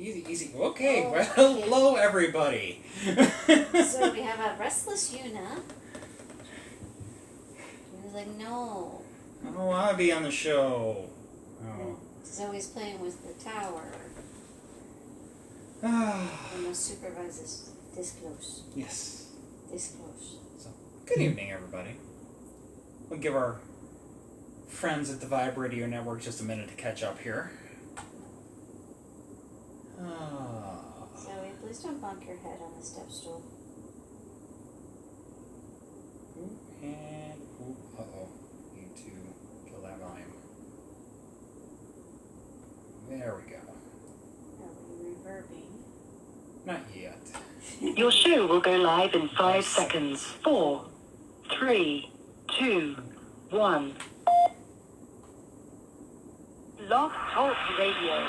Easy, easy. Okay, well, hello, everybody. So we have a restless Yuna. He was like, no. I don't want to be on the show. Oh. Zoe's playing with the tower. And the supervisor's this close. Yes. This close. So, good evening, everybody. We'll give our friends at the Vibe Radio Network just a minute to catch up here. Zoe, please don't bump your head on the step stool. And, uh-oh. Need to kill that volume. There we go. Are we reverbing? Not yet. Your show will go live in 5 seconds. 4, 3, 2, 1. Blog Talk Radio.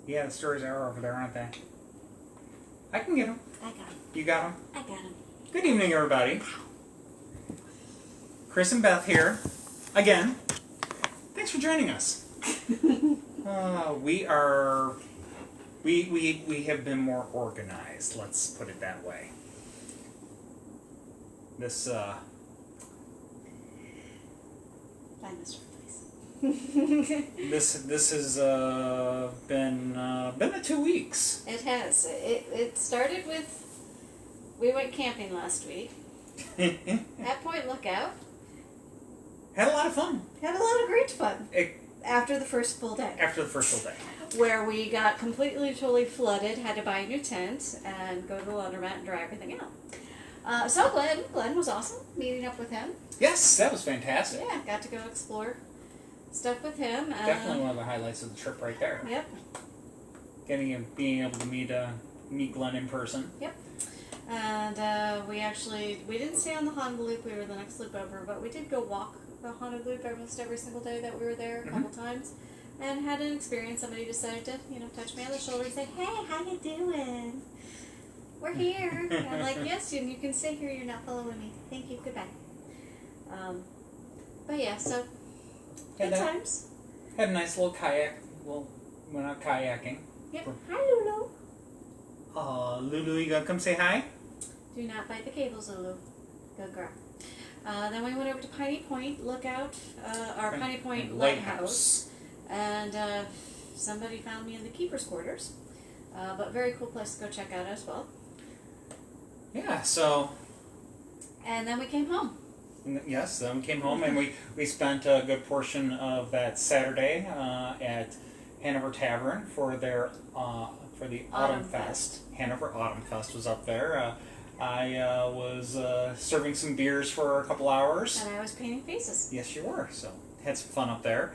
Yeah, the stories are over there, aren't they? I can get them. I got him. You got them? I got him. Good evening, everybody. Chris and Beth here. Again. Thanks for joining us. We have been more organized, let's put it that way. This, Find this place. this has been a 2 weeks. It has. It started with, we went camping last week at Point Lookout. Had a lot of fun. Had a lot of great fun. After the first full day. After the first full day. Where we got completely, totally flooded, had to buy a new tent, and go to the laundromat and dry everything out. So Glenn was awesome, meeting up with him. Yes, that was fantastic. Yeah, got to go explore stuff with him. Definitely one of the highlights of the trip right there. Yep. Being able to meet Glenn in person. Yep. And we didn't stay on the Honda Loop, we were the next loop over, but we did go walk the Honda Loop almost every single day that we were there a couple times. And had an experience. Somebody decided to, touch me on the shoulder and say, "Hey, how you doing? We're here." And I'm like, "Yes, and you can stay here. You're not following me. Thank you. Goodbye." But yeah, so good times. Had a nice little kayak. Went out kayaking. Yep. Hi, Lulu. Lulu, you gonna come say hi? Do not bite the cables, Lulu. Good girl. Then we went over to Piney Point Lookout, our Piney Point Lighthouse. And somebody found me in the keeper's quarters. But very cool place to go check out as well. Yeah, so... And then we came home. Yes, then we came home and we spent a good portion of that Saturday at Hanover Tavern for their for the Autumn Fest. Hanover Autumn Fest was up there. I was serving some beers for a couple hours. And I was painting faces. Yes, you were. So had some fun up there.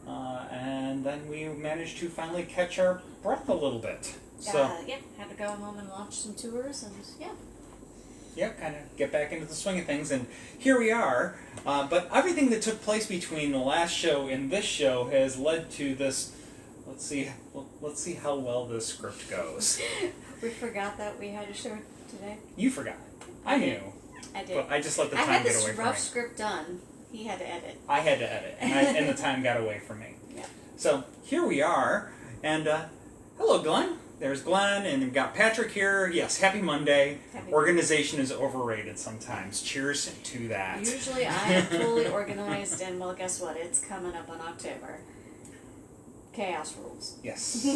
And then we managed to finally catch our breath a little bit. So yeah, had to go home and launch some tours and yeah, kind of get back into the swing of things, and here we are. But everything that took place between the last show and this show has led to this. Let's see how well this script goes. We forgot that we had a show today. You forgot. I knew. I did. But I just let the time I had get this away from rough me. script done. He had to edit. I had to edit, and the time got away from me. Yeah. So here we are, and hello, Glenn. There's Glenn, and we've got Patrick here. Yes, happy Monday. Organization is overrated sometimes. Cheers to that. Usually I am fully organized, and well, guess what? It's coming up in October. Chaos rules. Yes.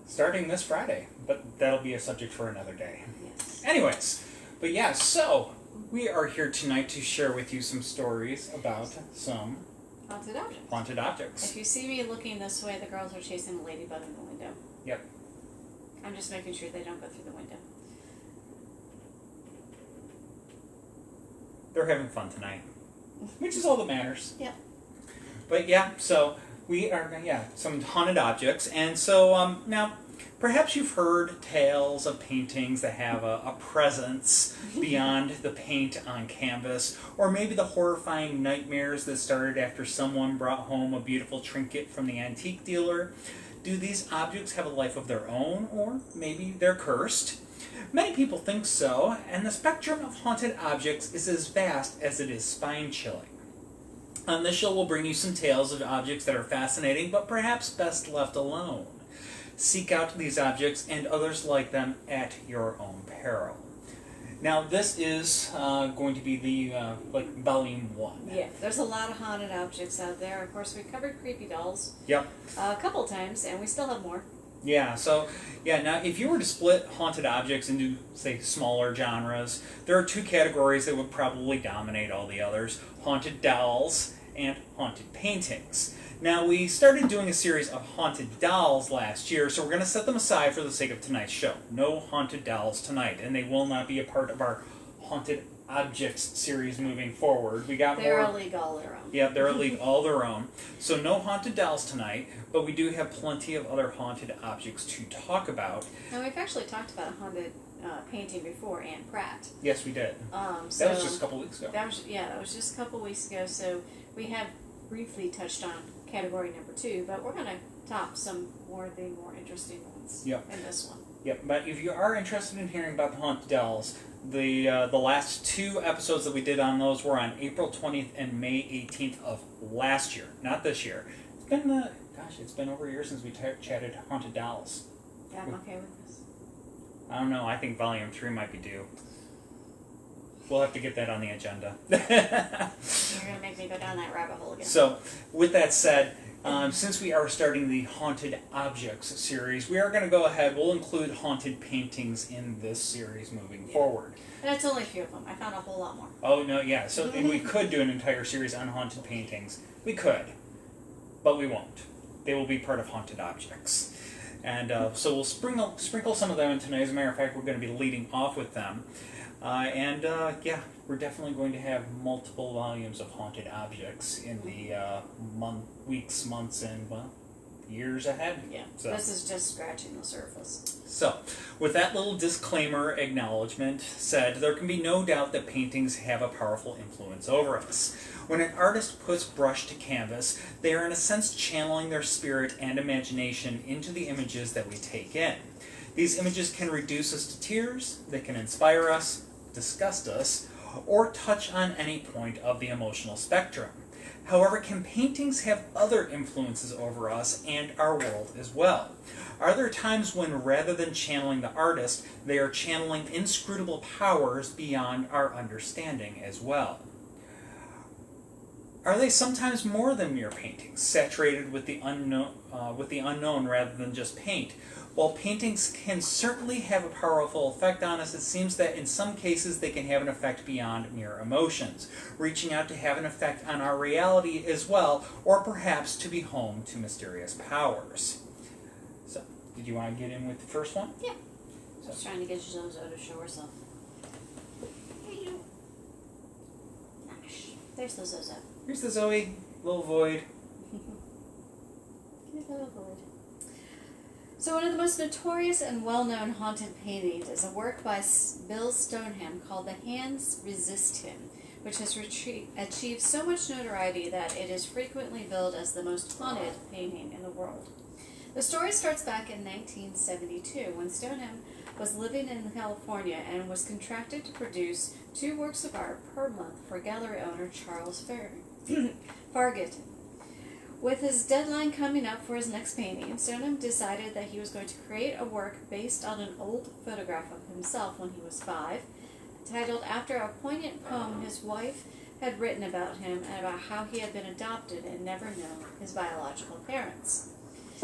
Starting this Friday, but that'll be a subject for another day. Yes. Anyways, but yeah, so we are here tonight to share with you some stories about some haunted objects. Haunted objects. If you see me looking this way, the girls are chasing a ladybug in the window. Yep. I'm just making sure they don't go through the window. They're having fun tonight, which is all that matters. Yep. But yeah, so we are, some haunted objects. And so now, perhaps you've heard tales of paintings that have a presence beyond the paint on canvas, or maybe the horrifying nightmares that started after someone brought home a beautiful trinket from the antique dealer. Do these objects have a life of their own, or maybe they're cursed? Many people think so, and the spectrum of haunted objects is as vast as it is spine-chilling. On this show, we'll bring you some tales of objects that are fascinating, but perhaps best left alone. Seek out these objects and others like them at your own peril. Now, this is going to be the volume 1. Yeah, there's a lot of haunted objects out there. Of course, we covered creepy dolls Yep. a couple times, and we still have more. Yeah, so, now if you were to split haunted objects into, say, smaller genres, there are 2 categories that would probably dominate all the others: haunted dolls and haunted paintings. Now, we started doing a series of haunted dolls last year, so we're going to set them aside for the sake of tonight's show. No haunted dolls tonight, and they will not be a part of our haunted objects series moving forward. They're a league all their own. Yeah, they're a league all their own. So no haunted dolls tonight, but we do have plenty of other haunted objects to talk about. Now, we've actually talked about a haunted painting before, Anne Pratt. Yes, we did. So That was just a couple weeks ago. That was just a couple weeks ago. So we have briefly touched on category number 2, but we're going to top some more of the more interesting ones Yep. in this one. Yep, but if you are interested in hearing about the haunted dolls, the last 2 episodes that we did on those were on April 20th and May 18th of last year, not this year. It's been, it's been over a year since we chatted haunted dolls. Yeah, I'm okay with this. I don't know, I think volume 3 might be due. We'll have to get that on the agenda. You're going to make me go down that rabbit hole again. So, with that said, since we are starting the Haunted Objects series, we are going to go ahead, we'll include haunted paintings in this series moving forward. And it's only a few of them. I found a whole lot more. Oh, no, yeah, so and we could do an entire series on haunted paintings. We could, but we won't. They will be part of Haunted Objects. And so we'll sprinkle some of them in tonight. As a matter of fact, we're going to be leading off with them. We're definitely going to have multiple volumes of haunted objects in the weeks, months, and, years ahead. Yeah, So. This is just scratching the surface. So, with that little disclaimer acknowledgement said, there can be no doubt that paintings have a powerful influence over us. When an artist puts brush to canvas, they are in a sense channeling their spirit and imagination into the images that we take in. These images can reduce us to tears, they can inspire us, disgust us, or touch on any point of the emotional spectrum. However, can paintings have other influences over us and our world as well? Are there times when, rather than channeling the artist, they are channeling inscrutable powers beyond our understanding as well? Are they sometimes more than mere paintings, saturated with the unknown rather than just paint? While paintings can certainly have a powerful effect on us, it seems that in some cases they can have an effect beyond mere emotions, reaching out to have an effect on our reality as well, or perhaps to be home to mysterious powers. So, did you want to get in with the first one? Yeah. I was trying to get Zozo to show herself. Hey, you. Gosh. There's the Zozo. Here's the Zoe, little void. Here's the little void. So one of the most notorious and well-known haunted paintings is a work by Bill Stoneham called The Hands Resist Him, which has achieved so much notoriety that it is frequently billed as the most haunted painting in the world. The story starts back in 1972 when Stoneham was living in California and was contracted to produce 2 works of art per month for gallery owner Charles Fargate. With his deadline coming up for his next painting, Stoneham decided that he was going to create a work based on an old photograph of himself when he was 5, titled after a poignant poem his wife had written about him and about how he had been adopted and never known his biological parents.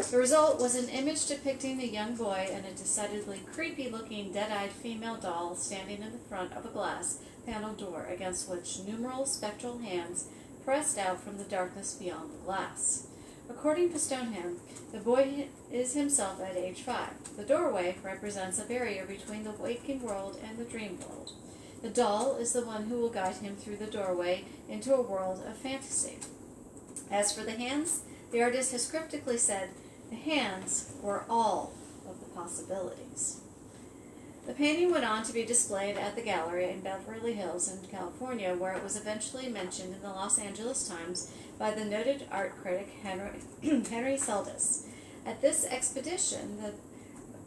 The result was an image depicting the young boy and a decidedly creepy-looking dead-eyed female doll standing in the front of a glass paneled door against which numerous spectral hands pressed out from the darkness beyond the glass. According to Stoneham, the boy is himself at age 5. The doorway represents a barrier between the waking world and the dream world. The doll is the one who will guide him through the doorway into a world of fantasy. As for the hands, the artist has cryptically said, the hands were all of the possibilities. The painting went on to be displayed at the gallery in Beverly Hills in California, where it was eventually mentioned in the Los Angeles Times by the noted art critic Henry Seldes. At this expedition, the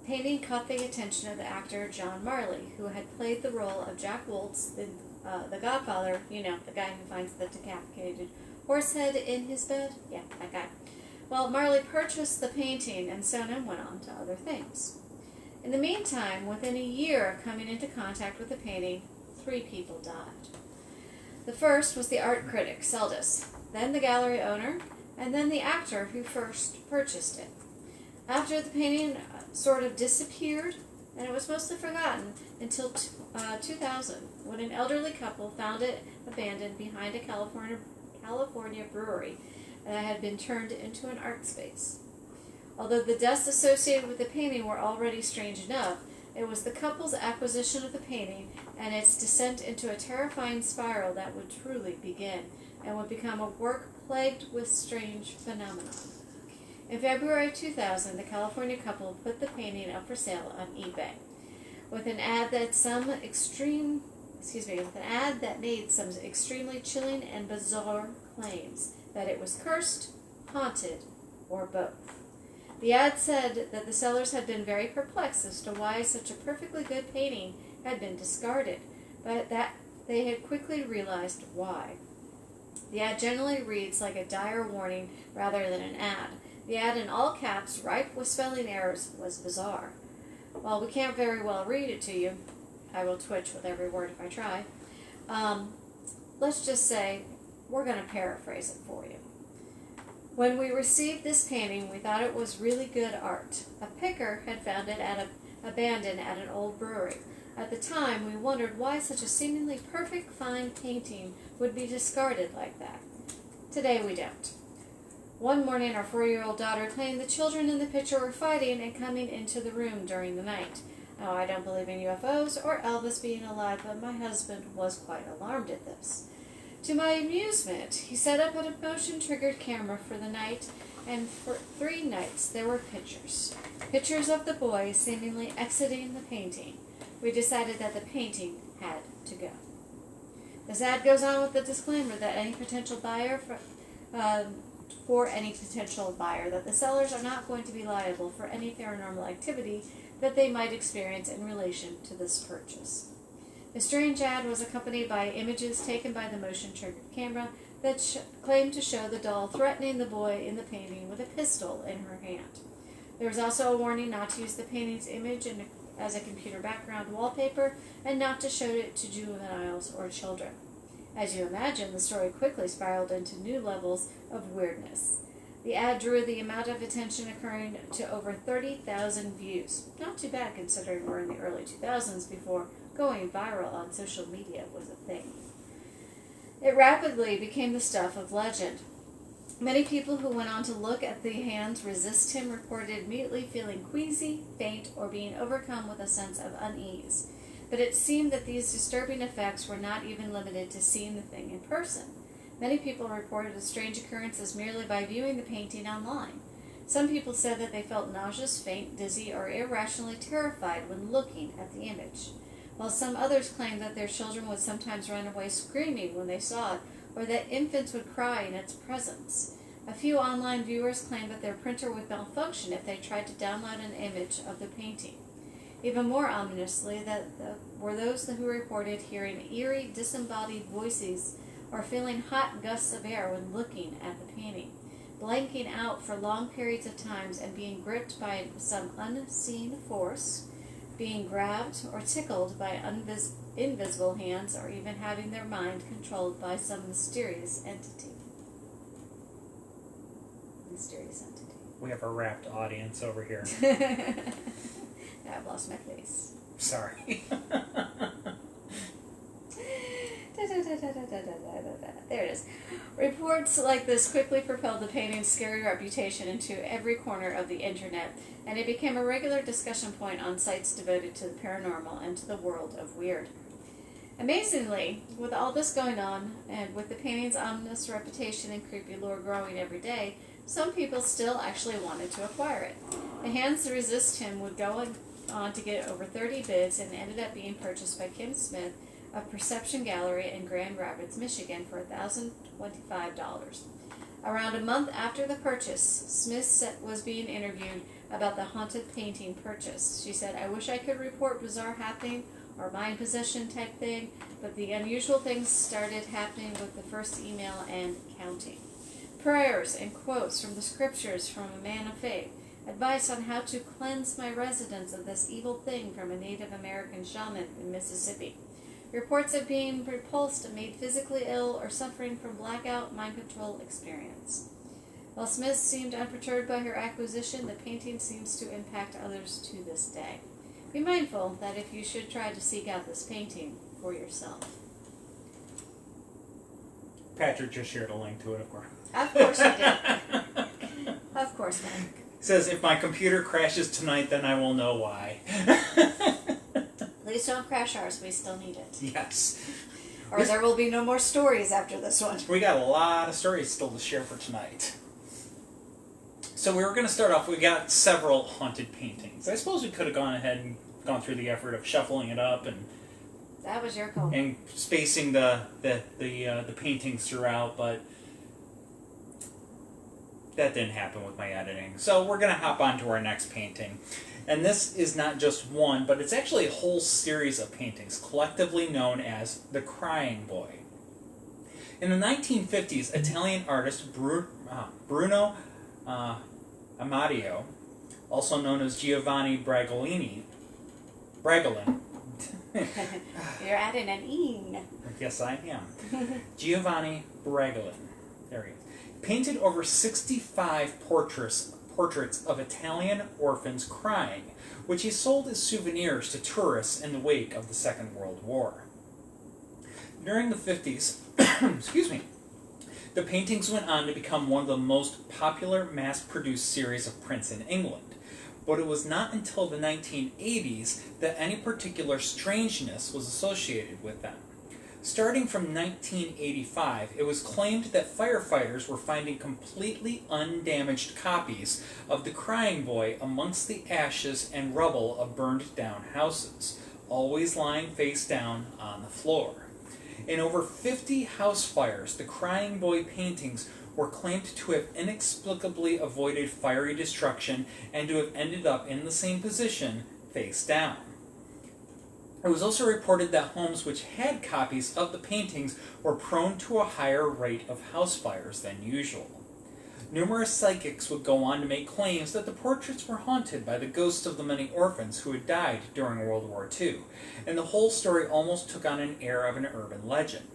painting caught the attention of the actor John Marley, who had played the role of Jack Woltz, the Godfather, the guy who finds the decapitated horse head in his bed? Yeah, that guy. Well, Marley purchased the painting and Sona went on to other things. In the meantime, within a year of coming into contact with the painting, 3 people died. The first was the art critic, Seldis, then the gallery owner, and then the actor who first purchased it. After the painting sort of disappeared, and it was mostly forgotten until 2000, when an elderly couple found it abandoned behind a California brewery that had been turned into an art space. Although the deaths associated with the painting were already strange enough, it was the couple's acquisition of the painting and its descent into a terrifying spiral that would truly begin and would become a work plagued with strange phenomena. In February 2000, the California couple put the painting up for sale on eBay with an ad that made some extremely chilling and bizarre claims that it was cursed, haunted, or both. The ad said that the sellers had been very perplexed as to why such a perfectly good painting had been discarded, but that they had quickly realized why. The ad generally reads like a dire warning rather than an ad. The ad in all caps, ripe with spelling errors, was bizarre. While we can't very well read it to you, I will twitch with every word if I try. Let's just say we're going to paraphrase it for you. When we received this painting, we thought it was really good art. A picker had found it abandoned at an old brewery. At the time, we wondered why such a seemingly perfect fine painting would be discarded like that. Today we don't. One morning, our 4-year-old daughter claimed the children in the picture were fighting and coming into the room during the night. Now, I don't believe in UFOs or Elvis being alive, but my husband was quite alarmed at this. To my amusement, he set up a motion-triggered camera for the night, and for 3 nights there were pictures. Pictures of the boy seemingly exiting the painting. We decided that the painting had to go. This ad goes on with the disclaimer that any potential buyer that the sellers are not going to be liable for any paranormal activity that they might experience in relation to this purchase. The strange ad was accompanied by images taken by the motion-triggered camera that claimed to show the doll threatening the boy in the painting with a pistol in her hand. There was also a warning not to use the painting's image as a computer background wallpaper and not to show it to juveniles or children. As you imagine, the story quickly spiraled into new levels of weirdness. The ad drew the amount of attention occurring to over 30,000 views. Not too bad considering we're in the early 2000s before going viral on social media was a thing. It rapidly became the stuff of legend. Many people who went on to look at the hands resist him reported immediately feeling queasy, faint, or being overcome with a sense of unease. But it seemed that these disturbing effects were not even limited to seeing the thing in person. Many people reported the strange occurrences merely by viewing the painting online. Some people said that they felt nauseous, faint, dizzy, or irrationally terrified when looking at the image, while some others claimed that their children would sometimes run away screaming when they saw it, or that infants would cry in its presence. A few online viewers claimed that their printer would malfunction if they tried to download an image of the painting. Even more ominously, were those who reported hearing eerie, disembodied voices or feeling hot gusts of air when looking at the painting, blanking out for long periods of times and being gripped by some unseen force, being grabbed or tickled by invisible hands, or even having their mind controlled by some mysterious entity. We have a rapt audience over here. I've lost my place. Sorry. There it is. Reports like this quickly propelled the painting's scary reputation into every corner of the internet, and it became a regular discussion point on sites devoted to the paranormal and to the world of weird. Amazingly, with all this going on, and with the painting's ominous reputation and creepy lore growing every day, some people still actually wanted to acquire it. The hands to resist him would go on to get over 30 bids and ended up being purchased by Kim Smith of Perception Gallery in Grand Rapids, Michigan for $1,025. Around a month after the purchase, Smith was being interviewed about the haunted painting purchase. She said, "I wish I could report bizarre happening or mind possession type thing, but the unusual things started happening with the first email and counting. Prayers and quotes from the scriptures from a man of faith. Advice on how to cleanse my residence of this evil thing from a Native American shaman in Mississippi. Reports of being repulsed and made physically ill or suffering from blackout mind control experience. While Smith seemed unperturbed by her acquisition, the painting seems to impact others to this day. Be mindful that if you should try to seek out this painting for yourself. Patrick just shared a link to it, of course. Of course you did. Of course, Mike. Says, if my computer crashes tonight, then I will know why. Please don't crash ours. We still need it. Yes. Or there will be no more stories after this one. We got a lot of stories still to share for tonight. So we were going to start off, we got several haunted paintings. I suppose we could have gone ahead and gone through the effort of shuffling it up and That was your call. and spacing the paintings throughout, but that didn't happen with my editing. So we're going to hop on to our next painting. And this is not just one, but it's actually a whole series of paintings, collectively known as the Crying Boy. In the 1950s, Italian artist Bruno Amadio, also known as Giovanni Bragolin. You're adding an "ing." Yes, I am. Giovanni Bragolin. There he is. Painted over 65 portraits of Italian orphans crying, which he sold as souvenirs to tourists in the wake of the Second World War. During the 50s, excuse me, the paintings went on to become one of the most popular mass-produced series of prints in England, but it was not until the 1980s that any particular strangeness was associated with them. Starting from 1985, it was claimed that firefighters were finding completely undamaged copies of the Crying Boy amongst the ashes and rubble of burned-down houses, always lying face down on the floor. In over 50 house fires, the Crying Boy paintings were claimed to have inexplicably avoided fiery destruction and to have ended up in the same position, face down. It was also reported that homes which had copies of the paintings were prone to a higher rate of house fires than usual. Numerous psychics would go on to make claims that the portraits were haunted by the ghosts of the many orphans who had died during World War II, and the whole story almost took on an air of an urban legend.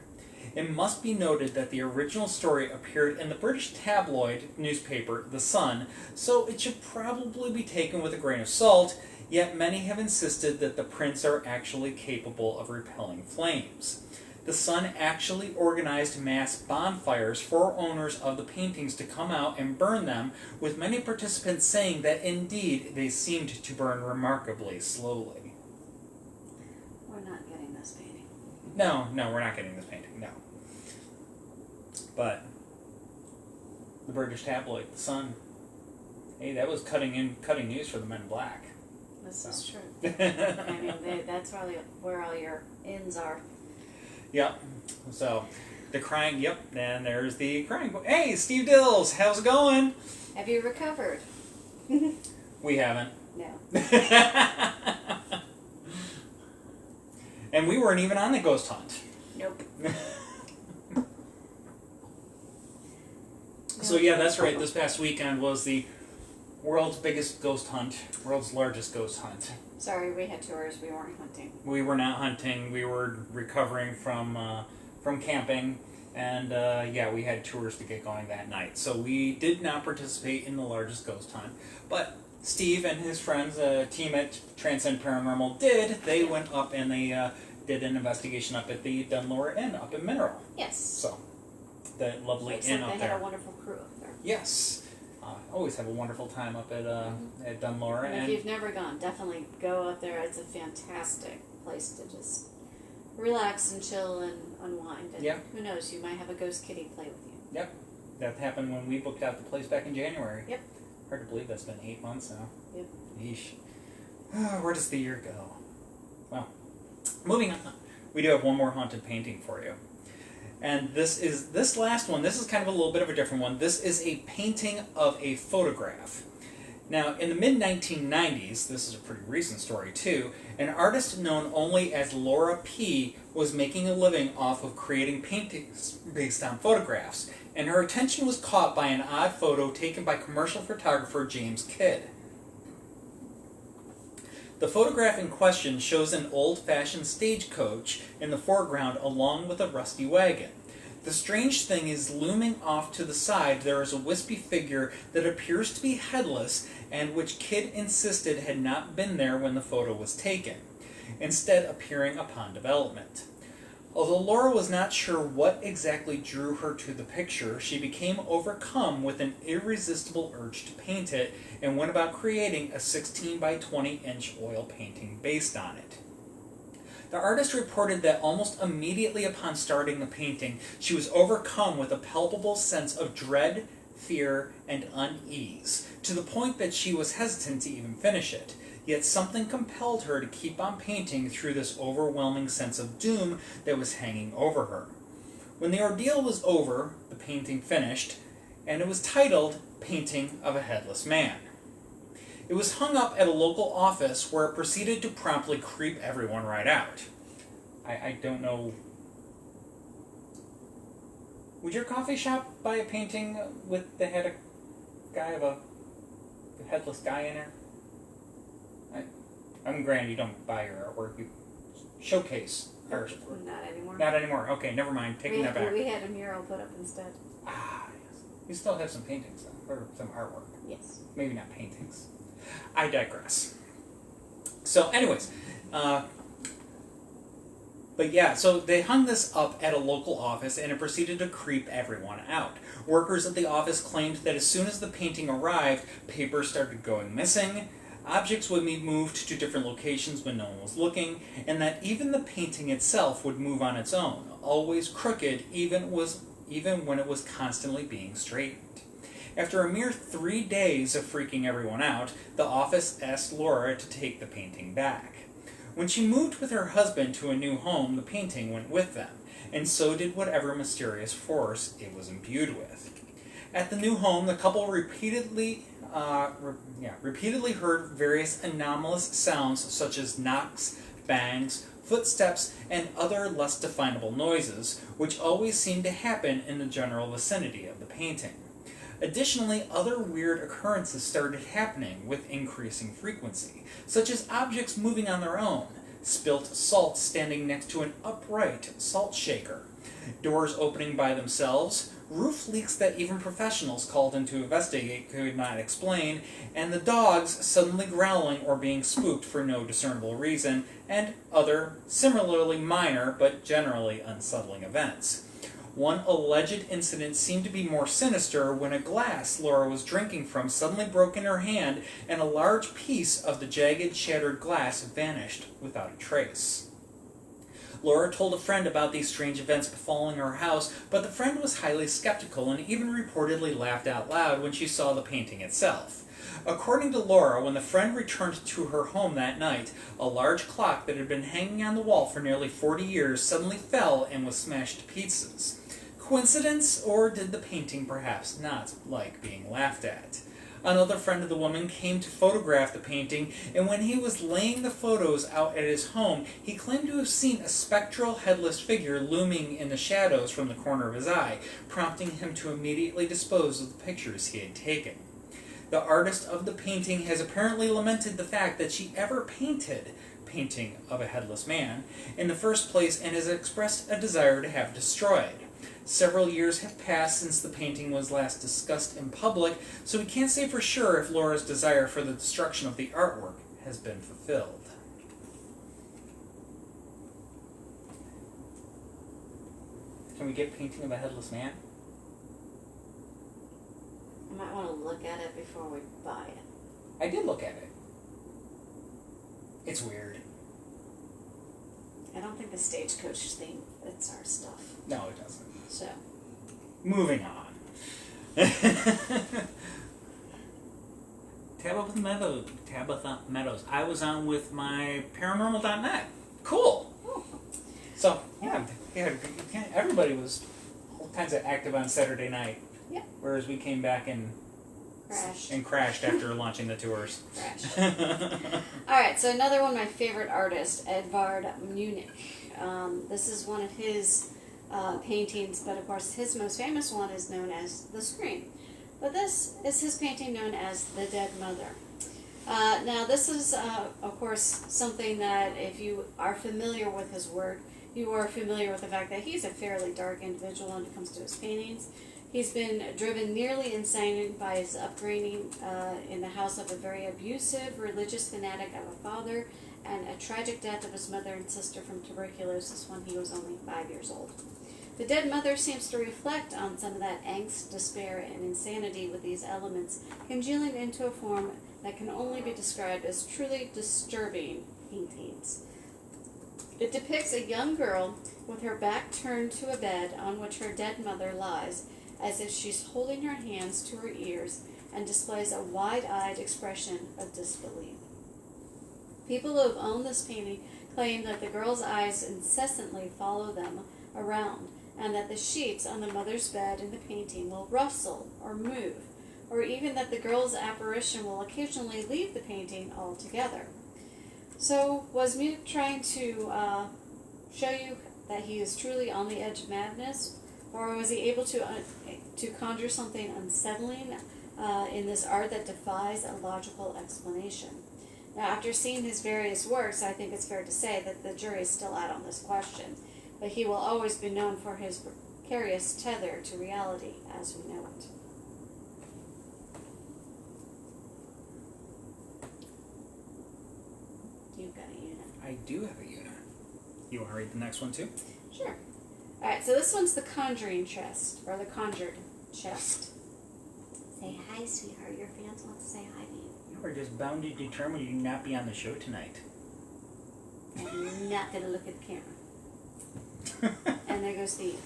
It must be noted that the original story appeared in the British tabloid newspaper The Sun, so it should probably be taken with a grain of salt, yet many have insisted that the prints are actually capable of repelling flames. The Sun actually organized mass bonfires for owners of the paintings to come out and burn them, with many participants saying that indeed they seemed to burn remarkably slowly. We're not getting this painting. No, we're not getting this painting, no. But the British tabloid, The Sun, hey, that was cutting news for the Men in Black. This is true. I mean, that's where all your ins are. Yep. So, the Crying, yep, and there's the Crying Boy. Hey, Steve Dills, how's it going? Have you recovered? We haven't. No. And we weren't even on the ghost hunt. Nope. So yeah, that's right, this past weekend was the world's biggest ghost hunt, world's largest ghost hunt. Sorry, we had tours. We weren't hunting. We were not hunting. We were recovering from camping, and yeah, we had tours to get going that night. So we did not participate in the largest ghost hunt, but Steve and his friends, a team at Transcend Paranormal, did. They went up and they did an investigation up at the Dunlore Inn up in Mineral. Yes. So the lovely Looks inn like up they there. had a wonderful crew up there. Yes. Always have a wonderful time up at Dunlore. And if And you've never gone, definitely go up there. It's a fantastic place to just relax and chill and unwind. And yeah. who knows, you might have a ghost kitty play with you. Yep. That happened when we booked out the place back in January. Yep. Hard to believe that's been 8 months now. Yep. Yeesh. Where does the year go? Well, moving on. We do have one more haunted painting for you. And this last one, this is kind of a little bit of a different one. This is a painting of a photograph. Now, in the mid-1990s, this is a pretty recent story too, an artist known only as Laura P. was making a living off of creating paintings based on photographs, and her attention was caught by an odd photo taken by commercial photographer James Kidd. The photograph in question shows an old-fashioned stagecoach in the foreground along with a rusty wagon. The strange thing is, looming off to the side there is a wispy figure that appears to be headless and which Kidd insisted had not been there when the photo was taken, instead appearing upon development. Although Laura was not sure what exactly drew her to the picture, she became overcome with an irresistible urge to paint it and went about creating a 16 by 20 inch oil painting based on it. The artist reported that almost immediately upon starting the painting, she was overcome with a palpable sense of dread, fear, and unease, to the point that she was hesitant to even finish it. Yet something compelled her to keep on painting through this overwhelming sense of doom that was hanging over her. When the ordeal was over, the painting finished, and it was titled Painting of a Headless Man. It was hung up at a local office where it proceeded to promptly creep everyone right out. I don't know. Would your coffee shop buy a painting with the head of a headless guy in it? I'm granted you don't buy your artwork, you showcase your artwork. Not anymore. Not anymore. Okay, never mind. Taking that back. We had a mural put up instead. Ah, yes. You still have some paintings, though, or some artwork. Yes. Maybe not paintings. I digress. So, anyways, but yeah, so they hung this up at a local office and it proceeded to creep everyone out. Workers at the office claimed that as soon as the painting arrived, papers started going missing, objects would be moved to different locations when no one was looking, and that even the painting itself would move on its own, always crooked, even when it was constantly being straightened. After a mere 3 days of freaking everyone out, the office asked Laura to take the painting back. When she moved with her husband to a new home, the painting went with them, and so did whatever mysterious force it was imbued with. At the new home, the couple repeatedly heard various anomalous sounds such as knocks, bangs, footsteps, and other less definable noises, which always seemed to happen in the general vicinity of the painting. Additionally, other weird occurrences started happening with increasing frequency, such as objects moving on their own, spilt salt standing next to an upright salt shaker, doors opening by themselves, roof leaks that even professionals called in to investigate could not explain, and the dogs suddenly growling or being spooked for no discernible reason, and other similarly minor but generally unsettling events. One alleged incident seemed to be more sinister when a glass Laura was drinking from suddenly broke in her hand and a large piece of the jagged, shattered glass vanished without a trace. Laura told a friend about these strange events befalling her house, but the friend was highly skeptical and even reportedly laughed out loud when she saw the painting itself. According to Laura, when the friend returned to her home that night, a large clock that had been hanging on the wall for nearly 40 years suddenly fell and was smashed to pieces. Coincidence, or did the painting perhaps not like being laughed at? Another friend of the woman came to photograph the painting, and when he was laying the photos out at his home, he claimed to have seen a spectral headless figure looming in the shadows from the corner of his eye, prompting him to immediately dispose of the pictures he had taken. The artist of the painting has apparently lamented the fact that she ever painted Painting of a Headless Man in the first place and has expressed a desire to have it destroyed. Several years have passed since the painting was last discussed in public, so we can't say for sure if Laura's desire for the destruction of the artwork has been fulfilled. Can we get Painting of a Headless Man? I might want to look at it before we buy it. I did look at it. It's weird. I don't think the stagecoach thing fits our stuff. No, it doesn't. So. Moving on. Tabitha Meadows. I was on with my paranormal.net. Cool. So, yeah, everybody was all kinds of active on Saturday night. Yeah. Whereas we came back and crashed after launching the tours. Crashed. Alright, so another one of my favorite artists, Edvard Munch. This is one of his paintings, but of course his most famous one is known as The Scream. But this is his painting known as The Dead Mother. Now this is, of course, something that if you are familiar with his work, you are familiar with the fact that he's a fairly dark individual when it comes to his paintings. He's been driven nearly insane by his upbringing in the house of a very abusive, religious fanatic of a father, and a tragic death of his mother and sister from tuberculosis when he was only 5 years old. The Dead Mother seems to reflect on some of that angst, despair, and insanity with these elements, congealing into a form that can only be described as truly disturbing paintings. It depicts a young girl with her back turned to a bed on which her dead mother lies, as if she's holding her hands to her ears, and displays a wide-eyed expression of disbelief. People who have owned this painting claim that the girl's eyes incessantly follow them around, and that the sheets on the mother's bed in the painting will rustle or move, or even that the girl's apparition will occasionally leave the painting altogether. So, was Munch trying to show you that he is truly on the edge of madness, or was he able to conjure something unsettling in this art that defies a logical explanation? Now, after seeing his various works, I think it's fair to say that the jury is still out on this question, but he will always be known for his precarious tether to reality as we know it. You've got a unit. I do have a unit. You want to read the next one too? Sure. Alright, so this one's the conjuring chest, or the conjured chest. Say hi, sweetheart. Your fans want to say hi to you. You are just bound and determined you not be on the show tonight. I'm not going to look at the camera. And there goes Steve.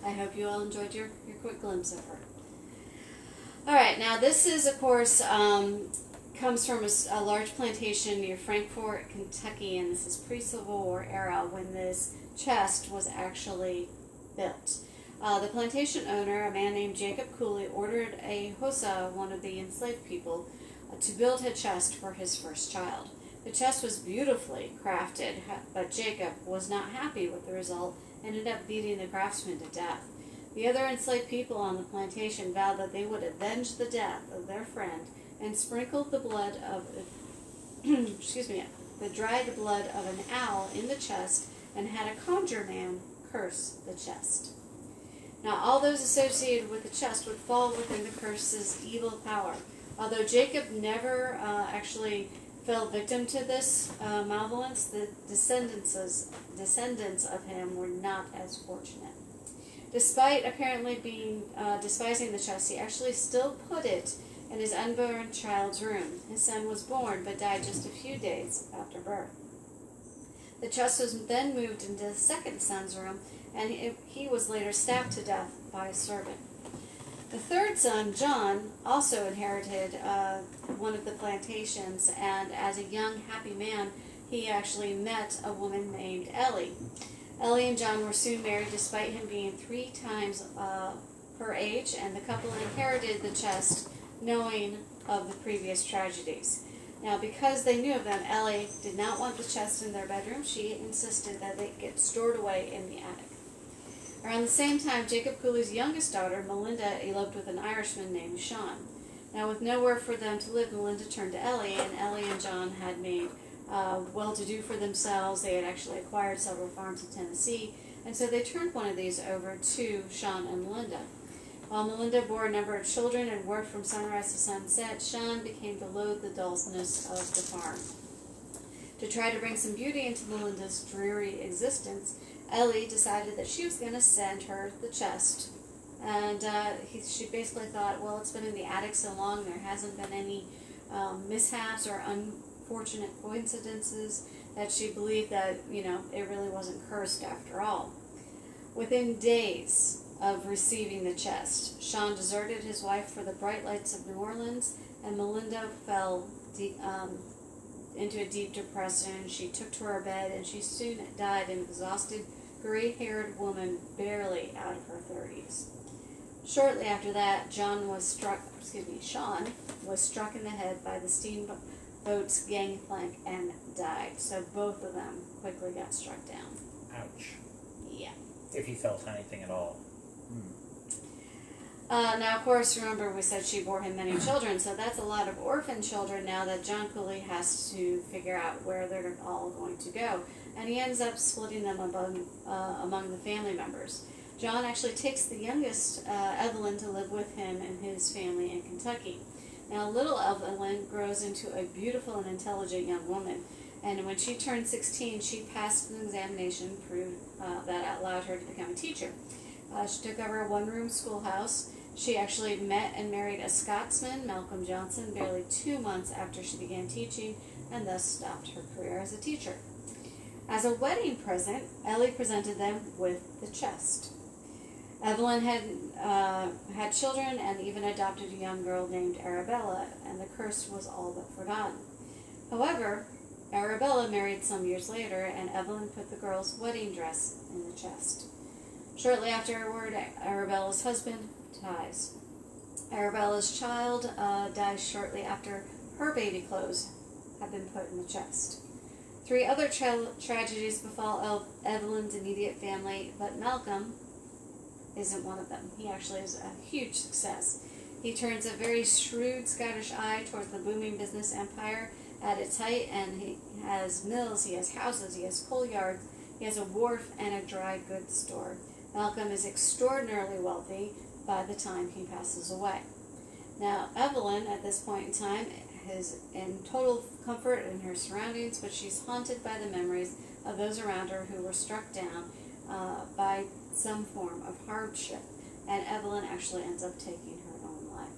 I hope you all enjoyed your quick glimpse of her. Alright, now this is, of course, comes from a large plantation near Frankfort, Kentucky, and this is pre-Civil War era when this chest was actually built. The plantation owner, a man named Jacob Cooley, ordered a Hosa, one of the enslaved people, to build a chest for his first child. The chest was beautifully crafted, but Jacob was not happy with the result and ended up beating the craftsman to death. The other enslaved people on the plantation vowed that they would avenge the death of their friend and sprinkled the blood of, the dried blood of an owl in the chest and had a conjure man curse the chest. Now, all those associated with the chest would fall within the curse's evil power. Although Jacob never actually fell victim to this malevolence, the descendants of him were not as fortunate. Despite apparently being despising the chest, he actually still put it in his unborn child's room. His son was born, but died just a few days after birth. The chest was then moved into the second son's room, and he was later stabbed to death by a servant. The third son, John, also inherited one of the plantations, and as a young, happy man, he actually met a woman named Ellie. Ellie and John were soon married despite him being 3 times her age, and the couple inherited the chest knowing of the previous tragedies. Now, because they knew of them, Ellie did not want the chest in their bedroom. She insisted that they get stored away in the attic. Around the same time, Jacob Cooley's youngest daughter, Melinda, eloped with an Irishman named Sean. Now, with nowhere for them to live, Melinda turned to Ellie, and Ellie and John had made well-to-do for themselves. They had actually acquired several farms in Tennessee, and so they turned one of these over to Sean and Melinda. While Melinda bore a number of children and worked from sunrise to sunset, Sean became to loathe the dullness of the farm. To try to bring some beauty into Melinda's dreary existence, Ellie decided that she was going to send her the chest. And she basically thought, well, it's been in the attic so long, there hasn't been any mishaps or unfortunate coincidences, that she believed that, it really wasn't cursed after all. Within days of receiving the chest, Sean deserted his wife for the bright lights of New Orleans, and Melinda fell into a deep depression. She took to her bed, and she soon died an exhausted, gray-haired woman barely out of her 30s. Shortly after that, Sean was struck in the head by the steamboat's gangplank and died. So both of them quickly got struck down. Ouch. Yeah. If he felt anything at all. Now, of course, remember we said she bore him many children, so that's a lot of orphan children now that John Cooley has to figure out where they're all going to go. And he ends up splitting them among the family members. John actually takes the youngest, Evelyn, to live with him and his family in Kentucky. Now, little Evelyn grows into a beautiful and intelligent young woman. And when she turned 16, she passed an examination that allowed her to become a teacher. She took over a one-room schoolhouse. She actually met and married a Scotsman, Malcolm Johnson, barely 2 months after she began teaching, and thus stopped her career as a teacher. As a wedding present, Ellie presented them with the chest. Evelyn had children and even adopted a young girl named Arabella, and the curse was all but forgotten. However, Arabella married some years later, and Evelyn put the girl's wedding dress in the chest. Shortly afterward, Arabella's husband dies. Arabella's child dies shortly after her baby clothes have been put in the chest. 3 other tragedies befall Evelyn's immediate family, but Malcolm isn't one of them. He actually is a huge success. He turns a very shrewd Scottish eye towards the booming business empire at its height, and he has mills, he has houses, he has coal yards, he has a wharf and a dry goods store. Malcolm is extraordinarily wealthy by the time he passes away. Now, Evelyn, at this point in time, is in total comfort in her surroundings, but she's haunted by the memories of those around her who were struck down by some form of hardship, and Evelyn actually ends up taking her own life.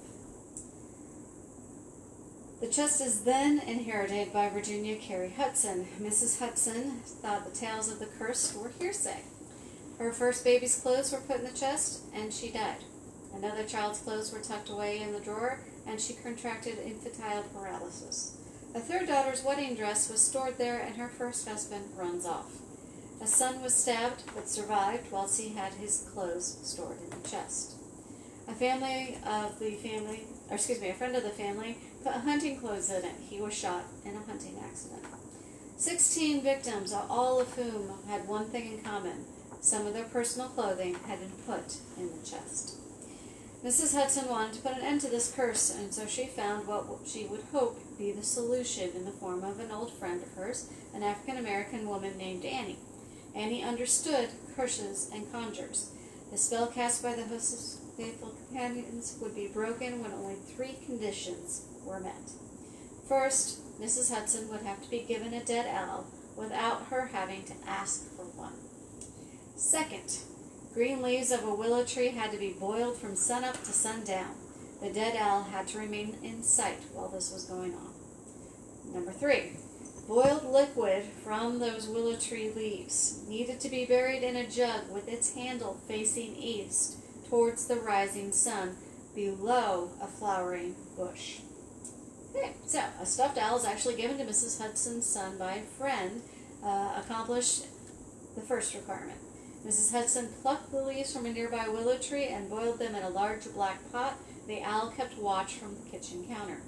The chest is then inherited by Virginia Carey Hudson. Mrs. Hudson thought the tales of the curse were hearsay. Her first baby's clothes were put in the chest, and she died. Another child's clothes were tucked away in the drawer, and she contracted infantile paralysis. A third daughter's wedding dress was stored there, and her first husband runs off. A son was stabbed, but survived whilst he had his clothes stored in the chest. A friend of the family put hunting clothes in it. He was shot in a hunting accident. 16 victims, all of whom had one thing in common. Some of their personal clothing had been put in the chest. Mrs. Hudson wanted to put an end to this curse, and so she found what she would hope be the solution in the form of an old friend of hers, an African-American woman named Annie. Annie understood curses and conjures. The spell cast by the host's faithful companions would be broken when only 3 conditions were met. First, Mrs. Hudson would have to be given a dead owl without her having to ask for one. Second, green leaves of a willow tree had to be boiled from sunup to sundown. The dead owl had to remain in sight while this was going on. Number 3, boiled liquid from those willow tree leaves needed to be buried in a jug with its handle facing east towards the rising sun below a flowering bush. Okay, so a stuffed owl is actually given to Mrs. Hudson's son by a friend, accomplished the first requirement. Mrs. Hudson plucked the leaves from a nearby willow tree and boiled them in a large black pot. The owl kept watch from the kitchen counter.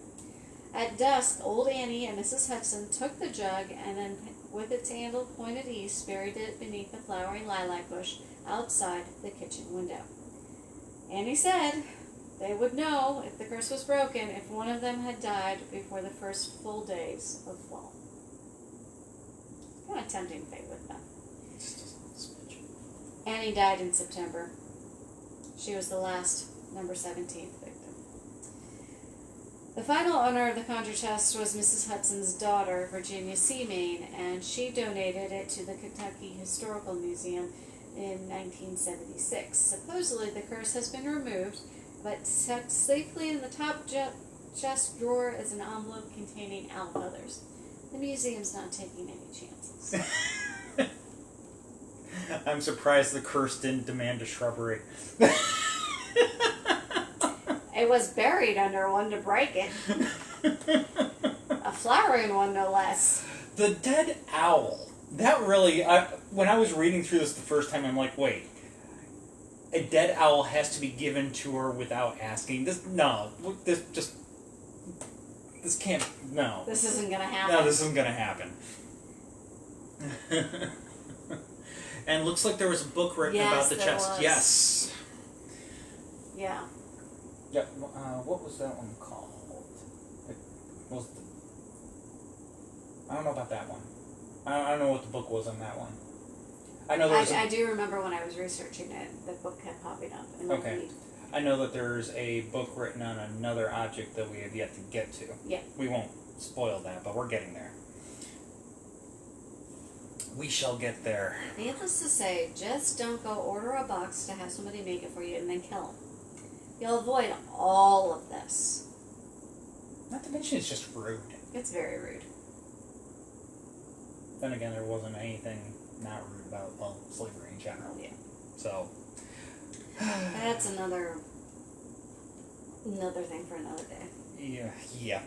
At dusk, old Annie and Mrs. Hudson took the jug and then, with its handle pointed east, buried it beneath the flowering lilac bush outside the kitchen window. Annie said they would know if the curse was broken if one of them had died before the first full days of fall. Kind of tempting fate with them. Annie died in September. She was the last number 17th victim. The final owner of the conjure chest was Mrs. Hudson's daughter, Virginia C. Main, and she donated it to the Kentucky Historical Museum in 1976. Supposedly the curse has been removed, but tucked safely in the top chest drawer is an envelope containing owl feathers. The museum's not taking any chances. I'm surprised the curse didn't demand a shrubbery. It was buried under one to break it. A flowering one, no less. The dead owl. That really, when I was reading through this the first time, I'm like, wait. a dead owl has to be given to her without asking. This can't. No. This isn't gonna happen. No, this isn't gonna happen. And looks like there was a book written about the chest. Was. Yes. Yeah. Yep. What was that one called? It was. I don't know about that one. I don't know what the book was on that one. I know there was. I do remember when I was researching it, the book kept popping up in the feed. I know that there's a book written on another object that we have yet to get to. Yeah. We won't spoil that, but we're getting there. We shall get there. Needless to say, just don't go order a box to have somebody make it for you and then kill them. You'll avoid all of this. Not to mention it's just rude. It's very rude. Then again, there wasn't anything not rude about, well, slavery in general. Yeah. So. That's another thing for another day. Yeah.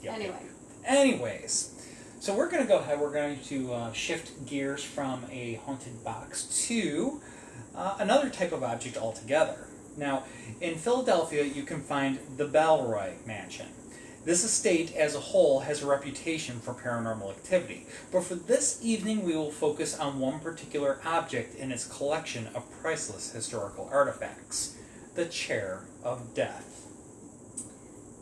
Anyway. Anyways, so we're going to go ahead. We're going to shift gears from a haunted box to another type of object altogether. Now, in Philadelphia, you can find the Balroy Mansion. This estate as a whole has a reputation for paranormal activity, but for this evening we will focus on one particular object in its collection of priceless historical artifacts, the Chair of Death.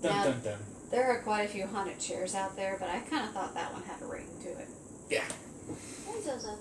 Dun, now, dun, dun. There are quite a few haunted chairs out there, but I kind of thought that one had a ring to it. Yeah. Hey, Zozo.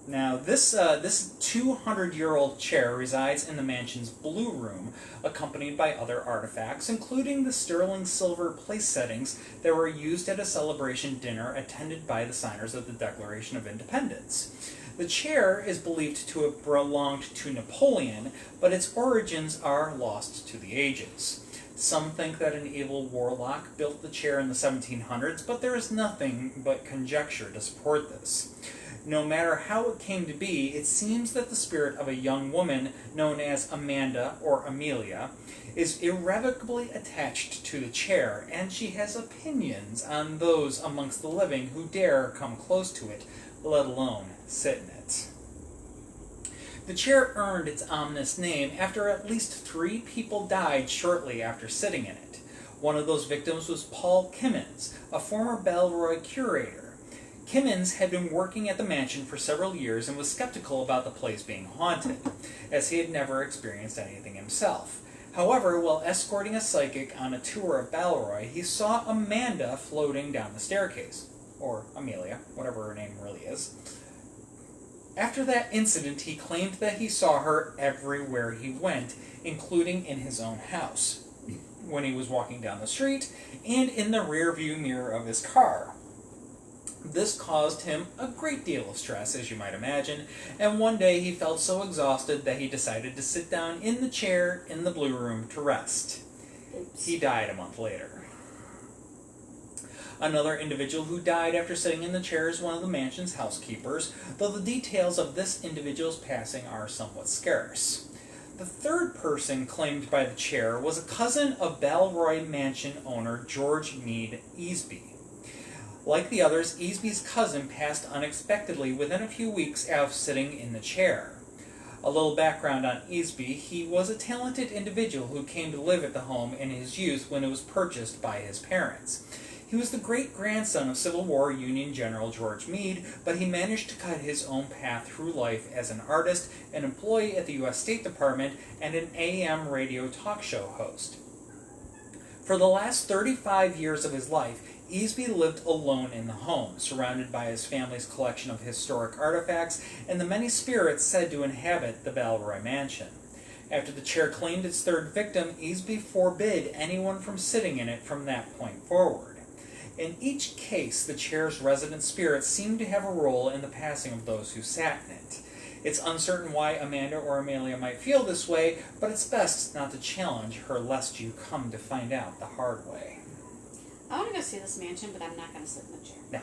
Now this 200-year-old chair resides in the mansion's Blue Room, accompanied by other artifacts, including the sterling silver place settings that were used at a celebration dinner attended by the signers of the Declaration of Independence. The chair is believed to have belonged to Napoleon, but its origins are lost to the ages. Some think that an evil warlock built the chair in the 1700s, but there is nothing but conjecture to support this. No matter how it came to be, it seems that the spirit of a young woman known as Amanda or Amelia is irrevocably attached to the chair, and she has opinions on those amongst the living who dare come close to it, let alone sit in it. The chair earned its ominous name after at least 3 people died shortly after sitting in it. One of those victims was Paul Kimmins, a former Balroy curator. Kimmins had been working at the mansion for several years and was skeptical about the place being haunted, as he had never experienced anything himself. However, while escorting a psychic on a tour of Balroy, he saw Amanda floating down the staircase, or Amelia, whatever her name really is. After that incident, he claimed that he saw her everywhere he went, including in his own house, when he was walking down the street, and in the rearview mirror of his car. This caused him a great deal of stress, as you might imagine, and one day he felt so exhausted that he decided to sit down in the chair in the Blue Room to rest. Oops. He died a month later. Another individual who died after sitting in the chair is one of the mansion's housekeepers, though the details of this individual's passing are somewhat scarce. The third person claimed by the chair was a cousin of Balroy Mansion owner George Meade Easby. Like the others, Easby's cousin passed unexpectedly within a few weeks of sitting in the chair. A little background on Easby: he was a talented individual who came to live at the home in his youth when it was purchased by his parents. He was the great-grandson of Civil War Union General George Meade, but he managed to cut his own path through life as an artist, an employee at the U.S. State Department, and an AM radio talk show host. For the last 35 years of his life, Easby lived alone in the home, surrounded by his family's collection of historic artifacts and the many spirits said to inhabit the Balroy Mansion. After the chair claimed its third victim, Easby forbid anyone from sitting in it from that point forward. In each case, the chair's resident spirits seemed to have a role in the passing of those who sat in it. It's uncertain why Amanda or Amelia might feel this way, but it's best not to challenge her lest you come to find out the hard way. I want to go see this mansion, but I'm not going to sit in the chair. No.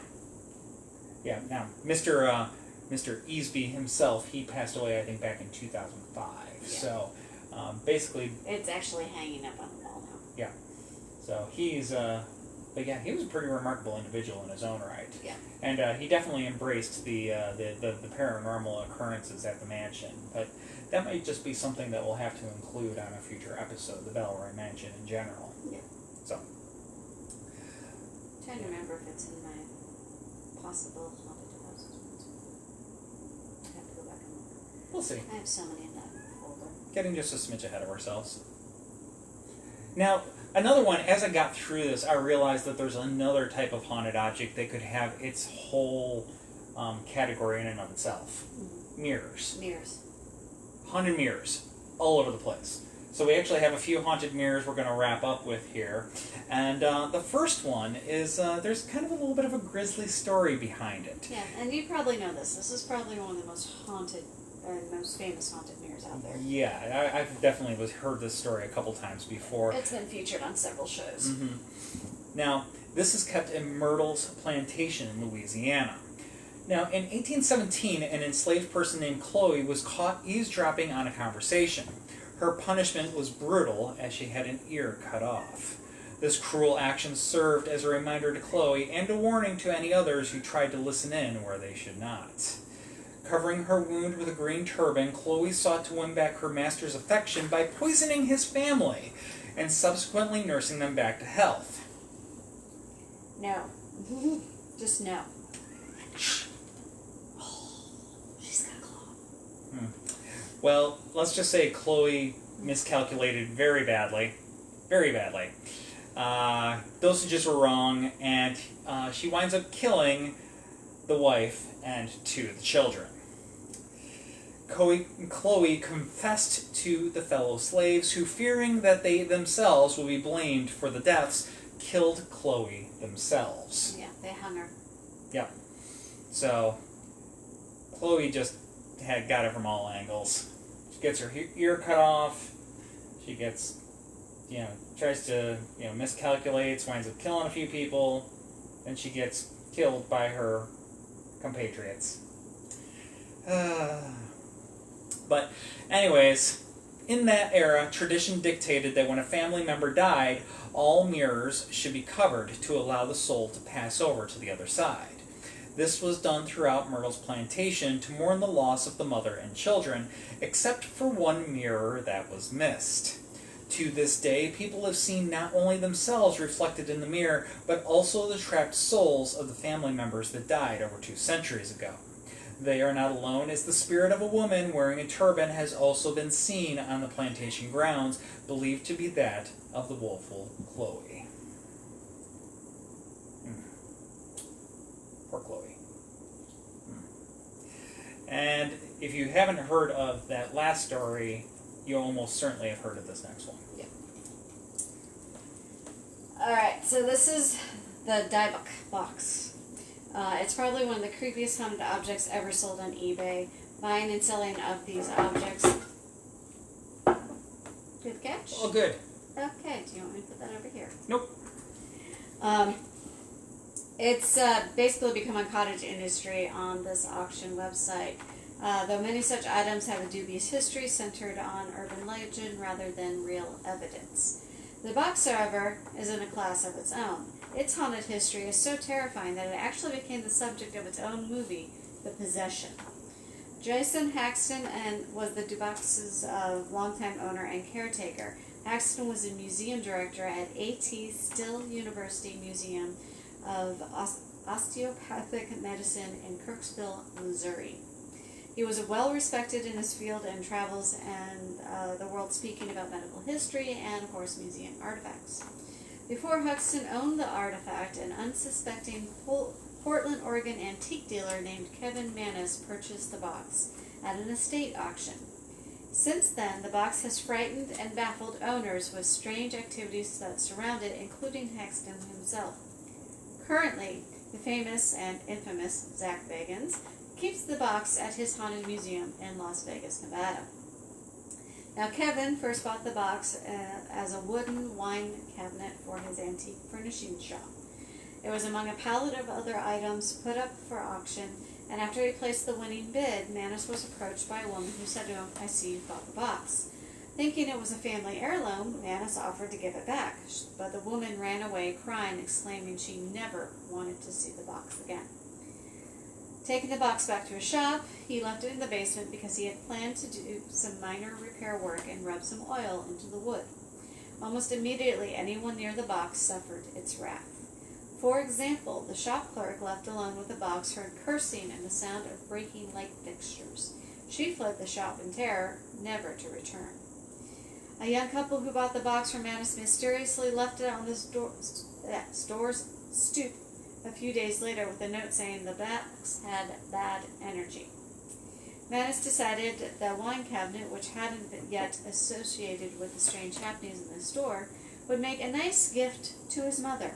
Yeah, now, Mr. Easby himself, he passed away, I think, back in 2005. Yeah. So, basically... It's actually hanging up on the wall now. Yeah. So, he's But yeah, he was a pretty remarkable individual in his own right. Yeah. And he definitely embraced the paranormal occurrences at the mansion. But that might just be something that we'll have to include on a future episode, the Belroy Mansion in general. Yeah. So. I'm trying to remember if it's in my possible haunted houses. I have to go back and look. We'll see. I have so many in that folder. Getting just a smidge ahead of ourselves. Now, another one, as I got through this, I realized that there's another type of haunted object that could have its whole category in and of itself. Mm-hmm. Mirrors. Mirrors. Haunted mirrors all over the place. So we actually have a few haunted mirrors we're going to wrap up with here. And the first one is, there's kind of a little bit of a grisly story behind it. Yeah, and you probably know this. This is probably one of the most haunted and most famous haunted mirrors out there. Yeah, I've definitely heard this story a couple times before. It's been featured on several shows. Mm-hmm. Now, this is kept in Myrtle's plantation in Louisiana. Now, in 1817, an enslaved person named Chloe was caught eavesdropping on a conversation. Her punishment was brutal, as she had an ear cut off. This cruel action served as a reminder to Chloe and a warning to any others who tried to listen in where they should not. Covering her wound with a green turban, Chloe sought to win back her master's affection by poisoning his family and subsequently nursing them back to health. No. Just no. Oh, she's got a claw. Well, let's just say Chloe miscalculated very badly. Very badly. Dosages were wrong, and she winds up killing the wife and two of the children. Chloe confessed to the fellow slaves, who, fearing that they themselves will be blamed for the deaths, killed Chloe themselves. Yeah, they hung her. Yep. So, Chloe just got it from all angles. She gets her ear cut off. She gets, tries to, miscalculates, winds up killing a few people. Then she gets killed by her compatriots. But anyways, in that era, tradition dictated that when a family member died, all mirrors should be covered to allow the soul to pass over to the other side. This was done throughout Myrtle's plantation to mourn the loss of the mother and children, except for one mirror that was missed. To this day, people have seen not only themselves reflected in the mirror, but also the trapped souls of the family members that died over 2 centuries ago. They are not alone, as the spirit of a woman wearing a turban has also been seen on the plantation grounds, believed to be that of the woeful Chloe. Poor Chloe. And if you haven't heard of that last story, you almost certainly have heard of this next one. Yeah. Alright, so this is the Dybbuk box. It's probably one of the creepiest haunted objects ever sold on eBay. Buying and selling of these objects. Good catch? Oh, good. Okay, do you want me to put that over here? Nope. It's basically become a cottage industry on this auction website. Though many such items have a dubious history centered on urban legend rather than real evidence. The box, however, is in a class of its own. Its haunted history is so terrifying that it actually became the subject of its own movie, The Possession. Jason Haxton was the Dybbuk's longtime owner and caretaker. Haxton was a museum director at A.T. Still University Museum of Osteopathic Medicine in Kirksville, Missouri. He was well respected in his field and travels and the world speaking about medical history and, of course, museum artifacts. Before Huxton owned the artifact, an unsuspecting Portland, Oregon antique dealer named Kevin Maness purchased the box at an estate auction. Since then, the box has frightened and baffled owners with strange activities that surround it, including Haxton himself. Currently, the famous and infamous Zach Bagans keeps the box at his haunted museum in Las Vegas, Nevada. Now, Kevin first bought the box as a wooden wine cabinet for his antique furnishing shop. It was among a pallet of other items put up for auction, and after he placed the winning bid, Maness was approached by a woman who said to him, "I see you bought the box." Thinking it was a family heirloom, Manus offered to give it back, but the woman ran away crying, exclaiming she never wanted to see the box again. Taking the box back to his shop, he left it in the basement because he had planned to do some minor repair work and rub some oil into the wood. Almost immediately, anyone near the box suffered its wrath. For example, the shop clerk left alone with the box heard cursing and the sound of breaking light fixtures. She fled the shop in terror, never to return. A young couple who bought the box from Manus mysteriously left it on the store's stoop a few days later with a note saying the box had bad energy. Manus decided the wine cabinet, which hadn't been yet associated with the strange happenings in the store, would make a nice gift to his mother.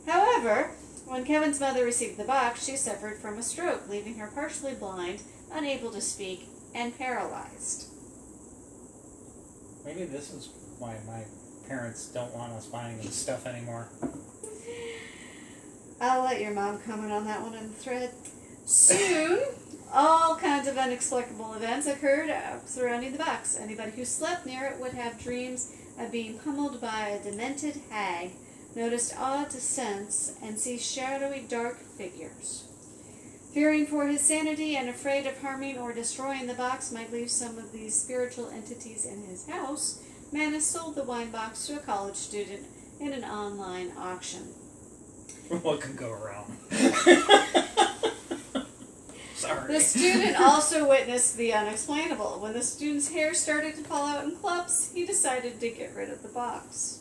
However, when Kevin's mother received the box, she suffered from a stroke, leaving her partially blind, unable to speak, and paralyzed. Maybe this is why my parents don't want us buying them stuff anymore. I'll let your mom comment on that one in the thread. Soon, all kinds of inexplicable events occurred surrounding the box. Anybody who slept near it would have dreams of being pummeled by a demented hag, noticed odd scents, and see shadowy dark figures. Fearing for his sanity and afraid of harming or destroying the box might leave some of these spiritual entities in his house, Manus sold the wine box to a college student in an online auction. What could go wrong? Sorry. The student also witnessed the unexplainable. When the student's hair started to fall out in clumps, he decided to get rid of the box.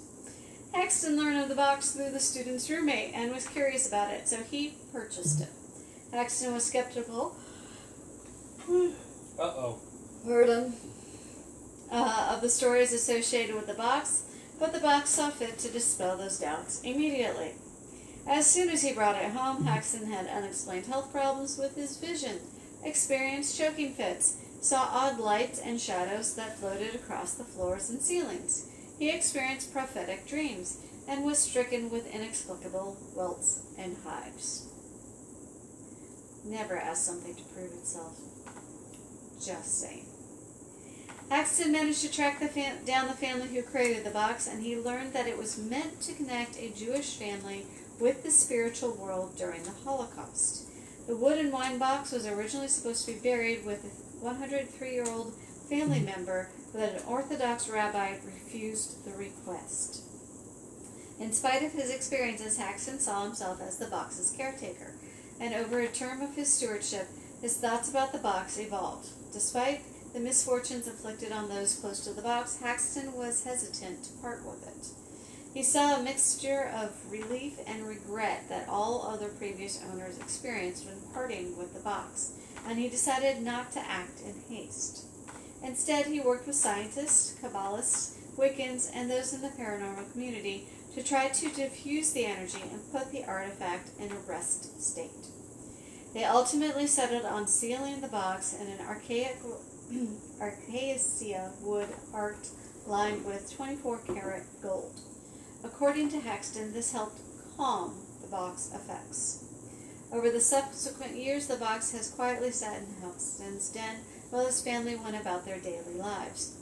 Hexton learned of the box through the student's roommate and was curious about it, so he purchased it. Hexton was skeptical of the stories associated with the box, but the box saw fit to dispel those doubts immediately. As soon as he brought it home, Hexton had unexplained health problems with his vision, experienced choking fits, saw odd lights and shadows that floated across the floors and ceilings. He experienced prophetic dreams and was stricken with inexplicable welts and hives. Never ask something to prove itself. Just saying. Hexton managed to track down the family who created the box, and he learned that it was meant to connect a Jewish family with the spiritual world during the Holocaust. The wooden wine box was originally supposed to be buried with a 103-year-old family member, but an Orthodox rabbi refused the request. In spite of his experiences, Hexton saw himself as the box's caretaker, and over a term of his stewardship, his thoughts about the box evolved. Despite the misfortunes inflicted on those close to the box, Hexton was hesitant to part with it. He saw a mixture of relief and regret that all other previous owners experienced when parting with the box, and he decided not to act in haste. Instead, he worked with scientists, Kabbalists, Wiccans, and those in the paranormal community to try to diffuse the energy and put the artifact in a rest state. They ultimately settled on sealing the box in an acacia wood arch lined with 24-karat gold. According to Hexton, this helped calm the box effects. Over the subsequent years, the box has quietly sat in Hexton's den while his family went about their daily lives.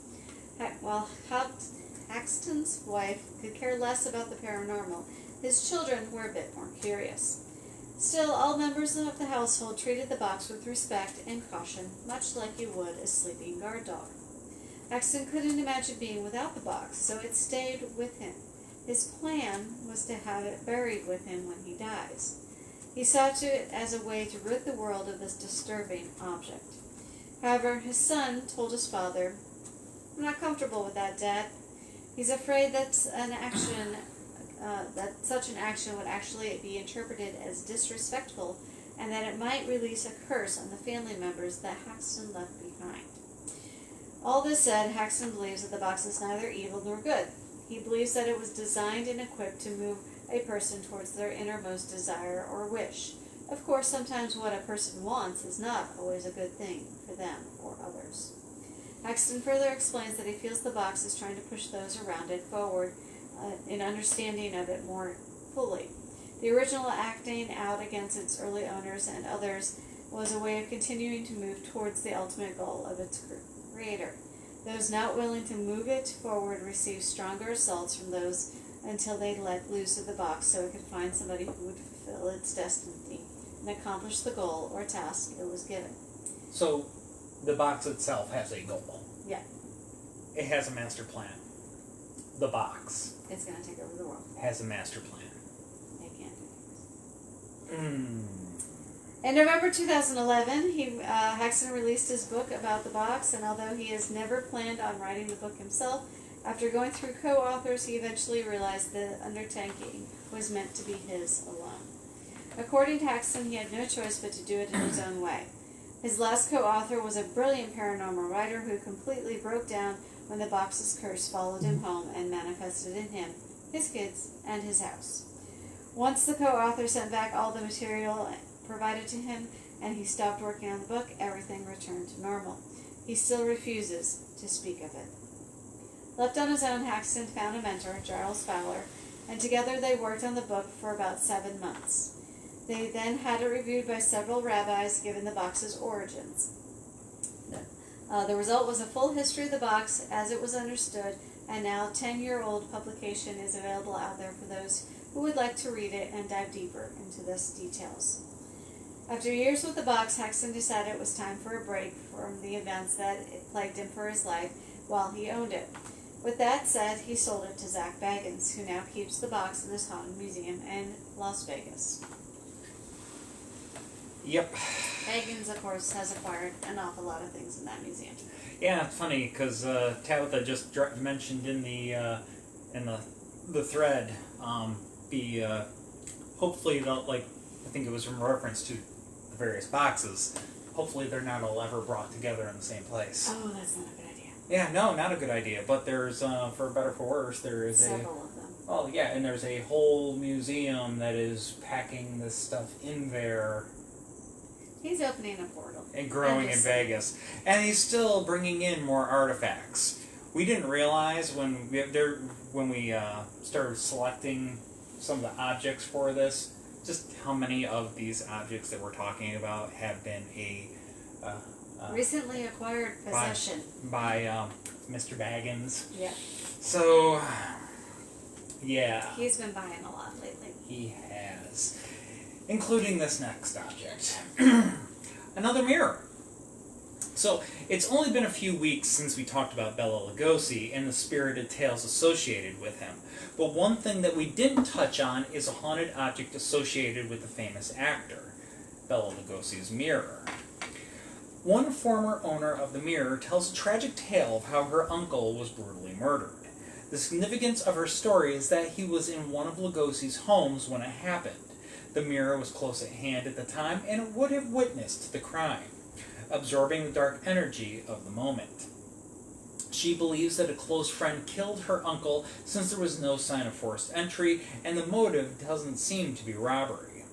While Hexton's wife could care less about the paranormal, his children were a bit more curious. Still, all members of the household treated the box with respect and caution, much like you would a sleeping guard dog. Hexton couldn't imagine being without the box, so it stayed with him. His plan was to have it buried with him when he dies. He saw to it as a way to rid the world of this disturbing object. However, his son told his father, "I'm not comfortable with that, Dad. He's afraid that such an action would actually be interpreted as disrespectful, and that it might release a curse on the family members that Hexton left behind." All this said, Hexton believes that the box is neither evil nor good. He believes that it was designed and equipped to move a person towards their innermost desire or wish. Of course, sometimes what a person wants is not always a good thing for them or others. Hexton further explains that he feels the box is trying to push those around it forward in understanding of it more fully. The original acting out against its early owners and others was a way of continuing to move towards the ultimate goal of its creator. Those not willing to move it forward received stronger assaults from those until they let loose of the box so it could find somebody who would fulfill its destiny and accomplish the goal or task it was given. So, the box itself has a goal. Yeah. It has a master plan. The box It's going to take over the world. has a master plan. It can't do it. Mm. In November 2011, Haxton released his book about the box, and although he has never planned on writing the book himself, after going through co-authors, he eventually realized the undertaking was meant to be his alone. According to Haxton, he had no choice but to do it in his own way. His last co-author was a brilliant paranormal writer who completely broke down when the box's curse followed him home and manifested in him, his kids, and his house. Once the co-author sent back all the material provided to him and he stopped working on the book, everything returned to normal. He still refuses to speak of it. Left on his own, Haxton found a mentor, Giles Fowler, and together they worked on the book for about 7 months. They then had it reviewed by several rabbis given the box's origins. The result was a full history of the box as it was understood, and now a 10-year-old publication is available out there for those who would like to read it and dive deeper into these details. After years with the box, Haxton decided it was time for a break from the events that plagued him for his life while he owned it. With that said, he sold it to Zach Baggins, who now keeps the box in his haunted museum in Las Vegas. Yep. Baggins, of course, has acquired an awful lot of things in that museum. Yeah, it's funny because Tabitha just mentioned in the thread hopefully I think it was in reference to the various boxes. Hopefully they're not all ever brought together in the same place. Oh, that's not a good idea. Yeah, no, not a good idea. But there's for better or for worse, there is several of them. Oh yeah, and there's a whole museum that is packing this stuff in there. He's opening a portal. And growing in Vegas. And he's still bringing in more artifacts. We didn't realize when we started selecting some of the objects for this, just how many of these objects that we're talking about have been recently acquired possession by Mr. Baggins. Yeah. So, yeah. He's been buying a lot lately. He has. Including this next object. Another mirror. So, it's only been a few weeks since we talked about Bela Lugosi and the spirited tales associated with him. But one thing that we didn't touch on is a haunted object associated with the famous actor, Bela Lugosi's mirror. One former owner of the mirror tells a tragic tale of how her uncle was brutally murdered. The significance of her story is that he was in one of Lugosi's homes when it happened. The mirror was close at hand at the time, and it would have witnessed the crime, absorbing the dark energy of the moment. She believes that a close friend killed her uncle since there was no sign of forced entry, and the motive doesn't seem to be robbery.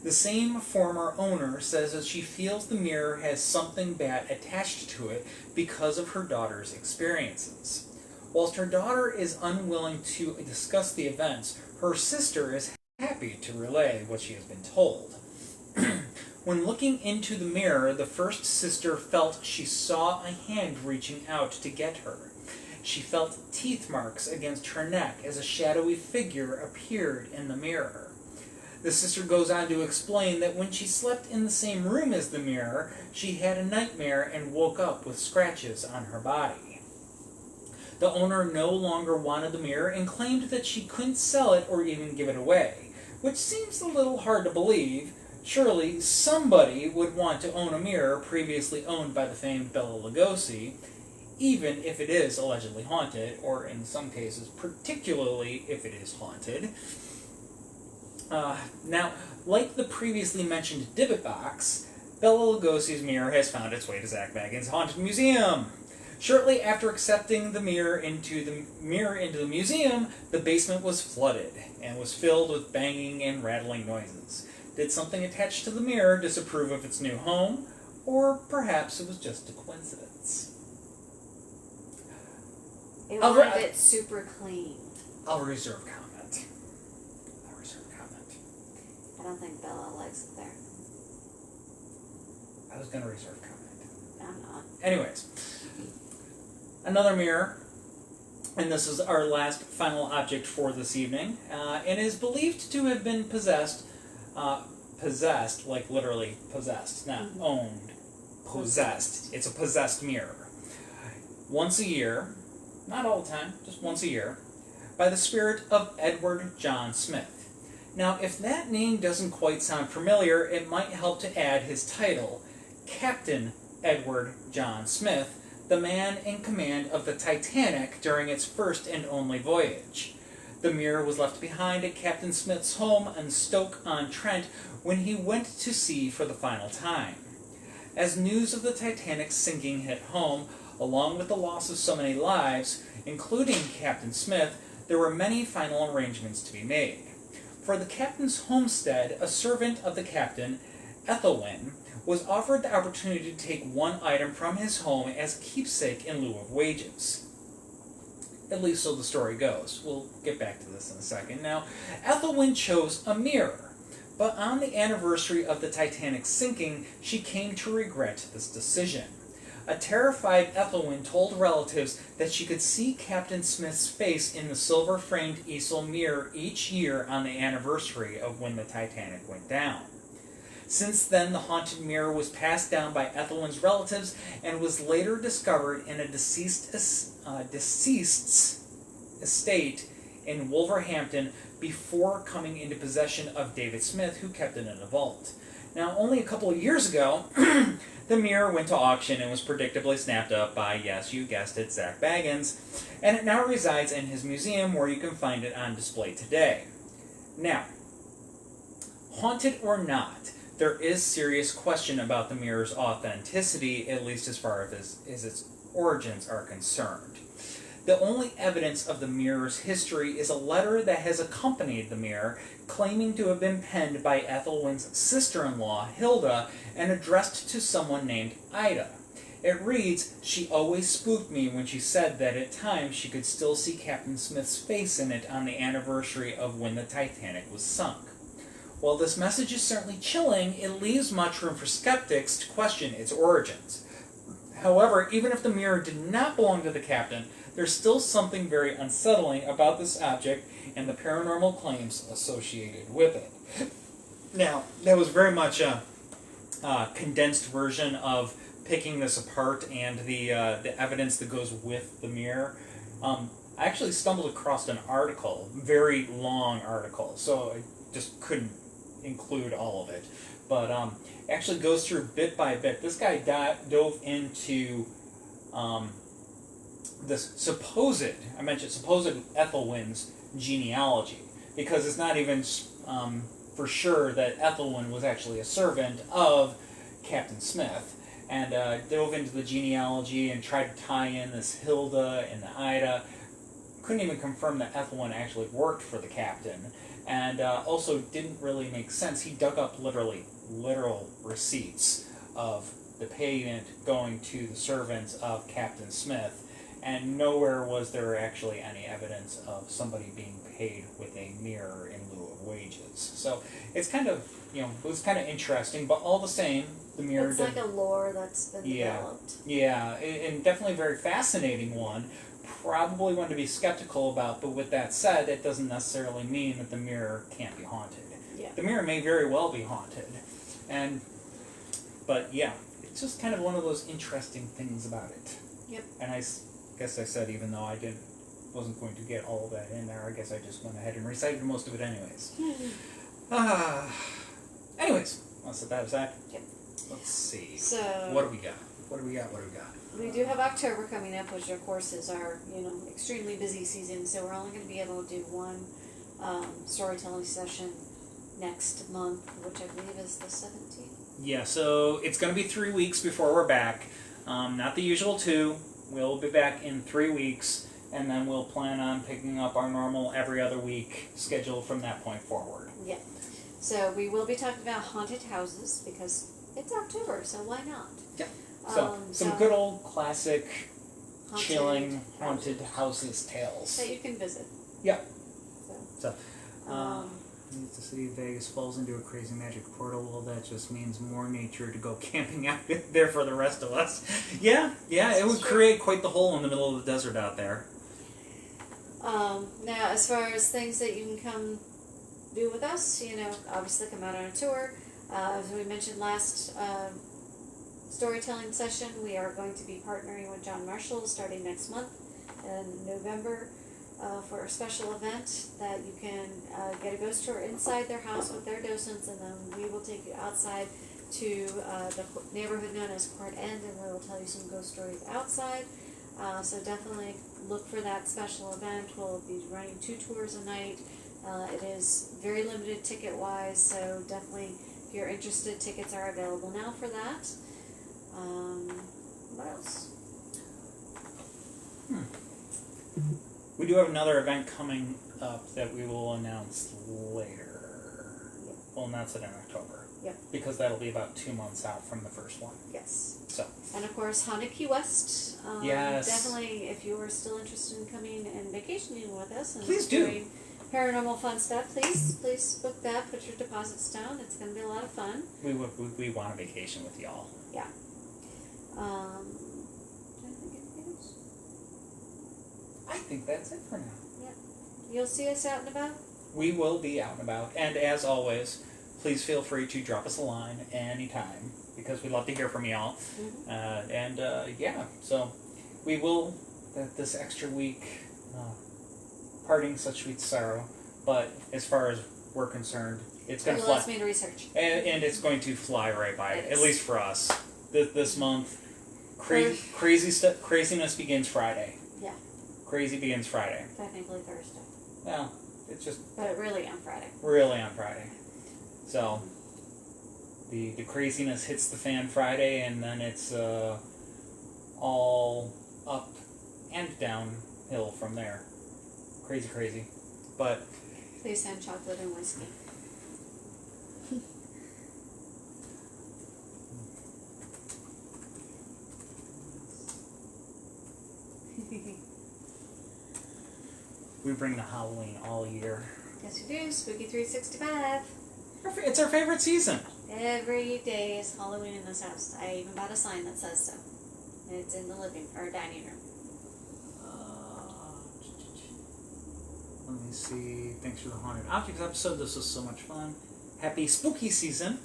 The same former owner says that she feels the mirror has something bad attached to it because of her daughter's experiences. Whilst her daughter is unwilling to discuss the events, her sister is happy to relay what she has been told. When looking into the mirror, the first sister felt she saw a hand reaching out to get her. She felt teeth marks against her neck as a shadowy figure appeared in the mirror. The sister goes on to explain that when she slept in the same room as the mirror, she had a nightmare and woke up with scratches on her body. The owner no longer wanted the mirror and claimed that she couldn't sell it or even give it away, which seems a little hard to believe. Surely somebody would want to own a mirror previously owned by the famed Bela Lugosi, even if it is allegedly haunted, or in some cases, particularly if it is haunted. Now, like the previously mentioned Dybbuk box, Bela Lugosi's mirror has found its way to Zach Baggins' Haunted Museum. Shortly after accepting the mirror into the museum, the basement was flooded and was filled with banging and rattling noises. Did something attached to the mirror disapprove of its new home, or perhaps it was just a coincidence? It wanted it super clean. I'll reserve comment. I don't think Bella likes it there. I was going to reserve comment. I'm not. Anyways, another mirror, and this is our last final object for this evening, and is believed to have been possessed, like literally possessed, not owned, possessed. It's a possessed mirror. Once a year, not all the time, just once a year, by the spirit of Edward John Smith. Now, if that name doesn't quite sound familiar, it might help to add his title, Captain Edward John Smith, the man in command of the Titanic during its first and only voyage. The mirror was left behind at Captain Smith's home in Stoke-on-Trent when he went to sea for the final time. As news of the Titanic's sinking hit home, along with the loss of so many lives, including Captain Smith, there were many final arrangements to be made. For the captain's homestead, a servant of the captain, Ethelwyn, was offered the opportunity to take one item from his home as a keepsake in lieu of wages. At least so the story goes. We'll get back to this in a second. Now, Ethelwyn chose a mirror, but on the anniversary of the Titanic's sinking, she came to regret this decision. A terrified Ethelwyn told relatives that she could see Captain Smith's face in the silver-framed easel mirror each year on the anniversary of when the Titanic went down. Since then, the haunted mirror was passed down by Ethelwyn's relatives and was later discovered in a deceased's estate in Wolverhampton before coming into possession of David Smith, who kept it in a vault. Now, only a couple of years ago, the mirror went to auction and was predictably snapped up by, yes, you guessed it, Zach Baggins, and it now resides in his museum where you can find it on display today. Now, haunted or not, there is serious question about the mirror's authenticity, at least as far as its origins are concerned. The only evidence of the mirror's history is a letter that has accompanied the mirror, claiming to have been penned by Ethelwyn's sister-in-law, Hilda, and addressed to someone named Ida. It reads, "She always spooked me when she said that at times she could still see Captain Smith's face in it on the anniversary of when the Titanic was sunk." While this message is certainly chilling, it leaves much room for skeptics to question its origins. However, even if the mirror did not belong to the captain, there's still something very unsettling about this object and the paranormal claims associated with it. Now, that was very much a condensed version of picking this apart and the evidence that goes with the mirror. I actually stumbled across an article, very long article, so I just couldn't include all of it. But it actually goes through bit by bit. This guy dove into this supposed Ethelwyn's genealogy, because it's not even for sure that Ethelwyn was actually a servant of Captain Smith, and dove into the genealogy and tried to tie in this Hilda and the Ida. Couldn't even confirm that Ethelwyn actually worked for the captain, and also didn't really make sense. He dug up literal receipts of the payment going to the servants of Captain Smith, and nowhere was there actually any evidence of somebody being paid with a mirror in lieu of wages. So it's kind of, it was kind of interesting, but all the same, the mirror... It's like a lore that's been developed. Yeah, and definitely a very fascinating one. Probably one to be skeptical about, but with that said, it doesn't necessarily mean that the mirror can't be haunted. Yeah. The mirror may very well be haunted. But yeah, it's just kind of one of those interesting things about it. Yep. And I guess I said, even though I wasn't going to get all of that in there, I guess I just went ahead and recited most of it anyways. Anyways, I'll set that aside. Yep. Let's see. So What do we got? we do have October coming up, which of course is our, extremely busy season, so we're only going to be able to do one storytelling session next month, which I believe is the 17th. Yeah, so it's going to be 3 weeks before we're back. Not the usual 2. We'll be back in 3 weeks, and then we'll plan on picking up our normal every other week schedule from that point forward. Yeah. So we will be talking about haunted houses, because it's October, so why not? Yeah. So, some good old classic, chilling, haunted houses tales. That you can visit. Yeah. So The city of Vegas falls into a crazy magic portal. Well, that just means more nature to go camping out there for the rest of us. Yeah, it would create quite the hole in the middle of the desert out there. Now, as far as things that you can come do with us, obviously come out on a tour. As we mentioned last storytelling session, we are going to be partnering with John Marshall starting next month in November for a special event that you can get a ghost tour inside their house with their docents, and then we will take you outside to the neighborhood known as Court End, and we will tell you some ghost stories outside. So definitely look for that special event. We'll be running 2 tours a night. It is very limited ticket-wise, so definitely if you're interested, tickets are available now for that. What else? We do have another event coming up that we will announce later. Yep. We'll announce it in October. Yep. Because that'll be about 2 months out from the first one. Yes. So. And of course, Haunted Key West. Yes. Definitely, if you are still interested in coming and vacationing with us and Please do. doing paranormal fun stuff, please book that. Put your deposits down. It's going to be a lot of fun. We want a vacation with y'all. Yeah. Anything else? I think that's it for now. Yeah. You'll see us out and about. We will be out and about, and as always, please feel free to drop us a line anytime, because we'd love to hear from y'all. Mm-hmm. So we will, this extra week, parting such sweet sorrow, but as far as we're concerned, it's going to fly. Allows me to research. And it's going to fly right by, It at is. least for us. This month, craziness begins Friday. Yeah. Crazy begins Friday. Technically Thursday. Well, it's just But really on Friday. really on Friday. So, the craziness hits the fan Friday, and then it's all up and downhill from there. Crazy. But Please send chocolate and whiskey. we bring the Halloween all year. Yes, we do. Spooky 365. It's our favorite season. Every day is Halloween in this house. I even bought a sign that says so. And it's in the living or dining room. Let me see. Thanks for the Haunted Objects episode. This was so much fun. Happy spooky season.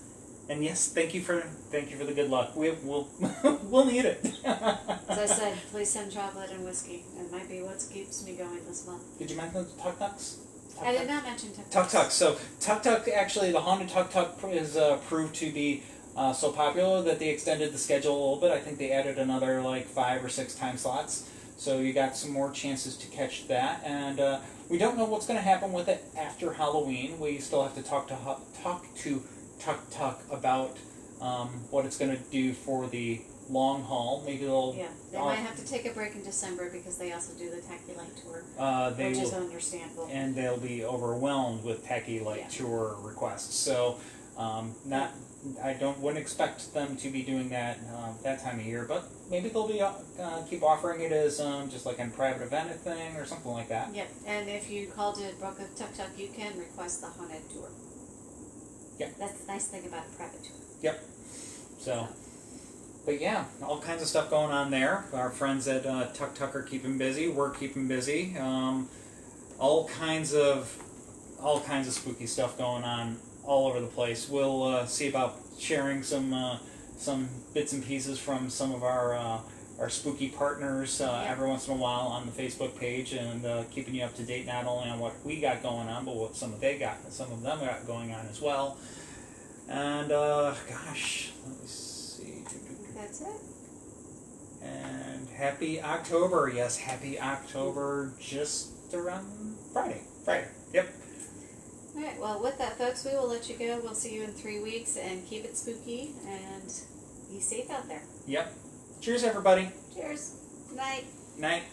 And yes, thank you for the good luck. We'll we'll need it. As I said, please send chocolate and whiskey. It might be what keeps me going this month. Did you mention Tuk Tuks? I did not mention Tuk Tuk Tuk. So Tuk Tuk, actually, the Haunted Tuk Tuk is proved to be so popular that they extended the schedule a little bit. I think they added another 5 or 6 time slots. So you got some more chances to catch that. And we don't know what's going to happen with it after Halloween. We still have to talk to Tuk Tuk about what it's going to do for the long haul. Maybe they'll... Yeah, they might have to take a break in December because they also do the Tacky Light Tour, which is understandable. And they'll be overwhelmed with Tacky Light Tour requests. So I wouldn't expect them to be doing that that time of year, but maybe they'll be keep offering it as just like a private event thing or something like that. Yep, and if you call to book a Tuk Tuk, you can request the haunted tour. Yep. That's the nice thing about a private tour. Yep. So, but yeah, all kinds of stuff going on there. Our friends at Tuk Tuk are keeping busy. We're keeping busy. All kinds of spooky stuff going on all over the place. We'll see about sharing some bits and pieces from some of our spooky partners every once in a while on the Facebook page, and keeping you up to date not only on what we got going on, but what some of them got going on as well. And gosh, let me see. That's it. And happy October! Yes, happy October! Just around Friday. Yep. All right. Well, with that, folks, we will let you go. We'll see you in 3 weeks, and keep it spooky and be safe out there. Yep. Cheers, everybody. Cheers. Night. Night.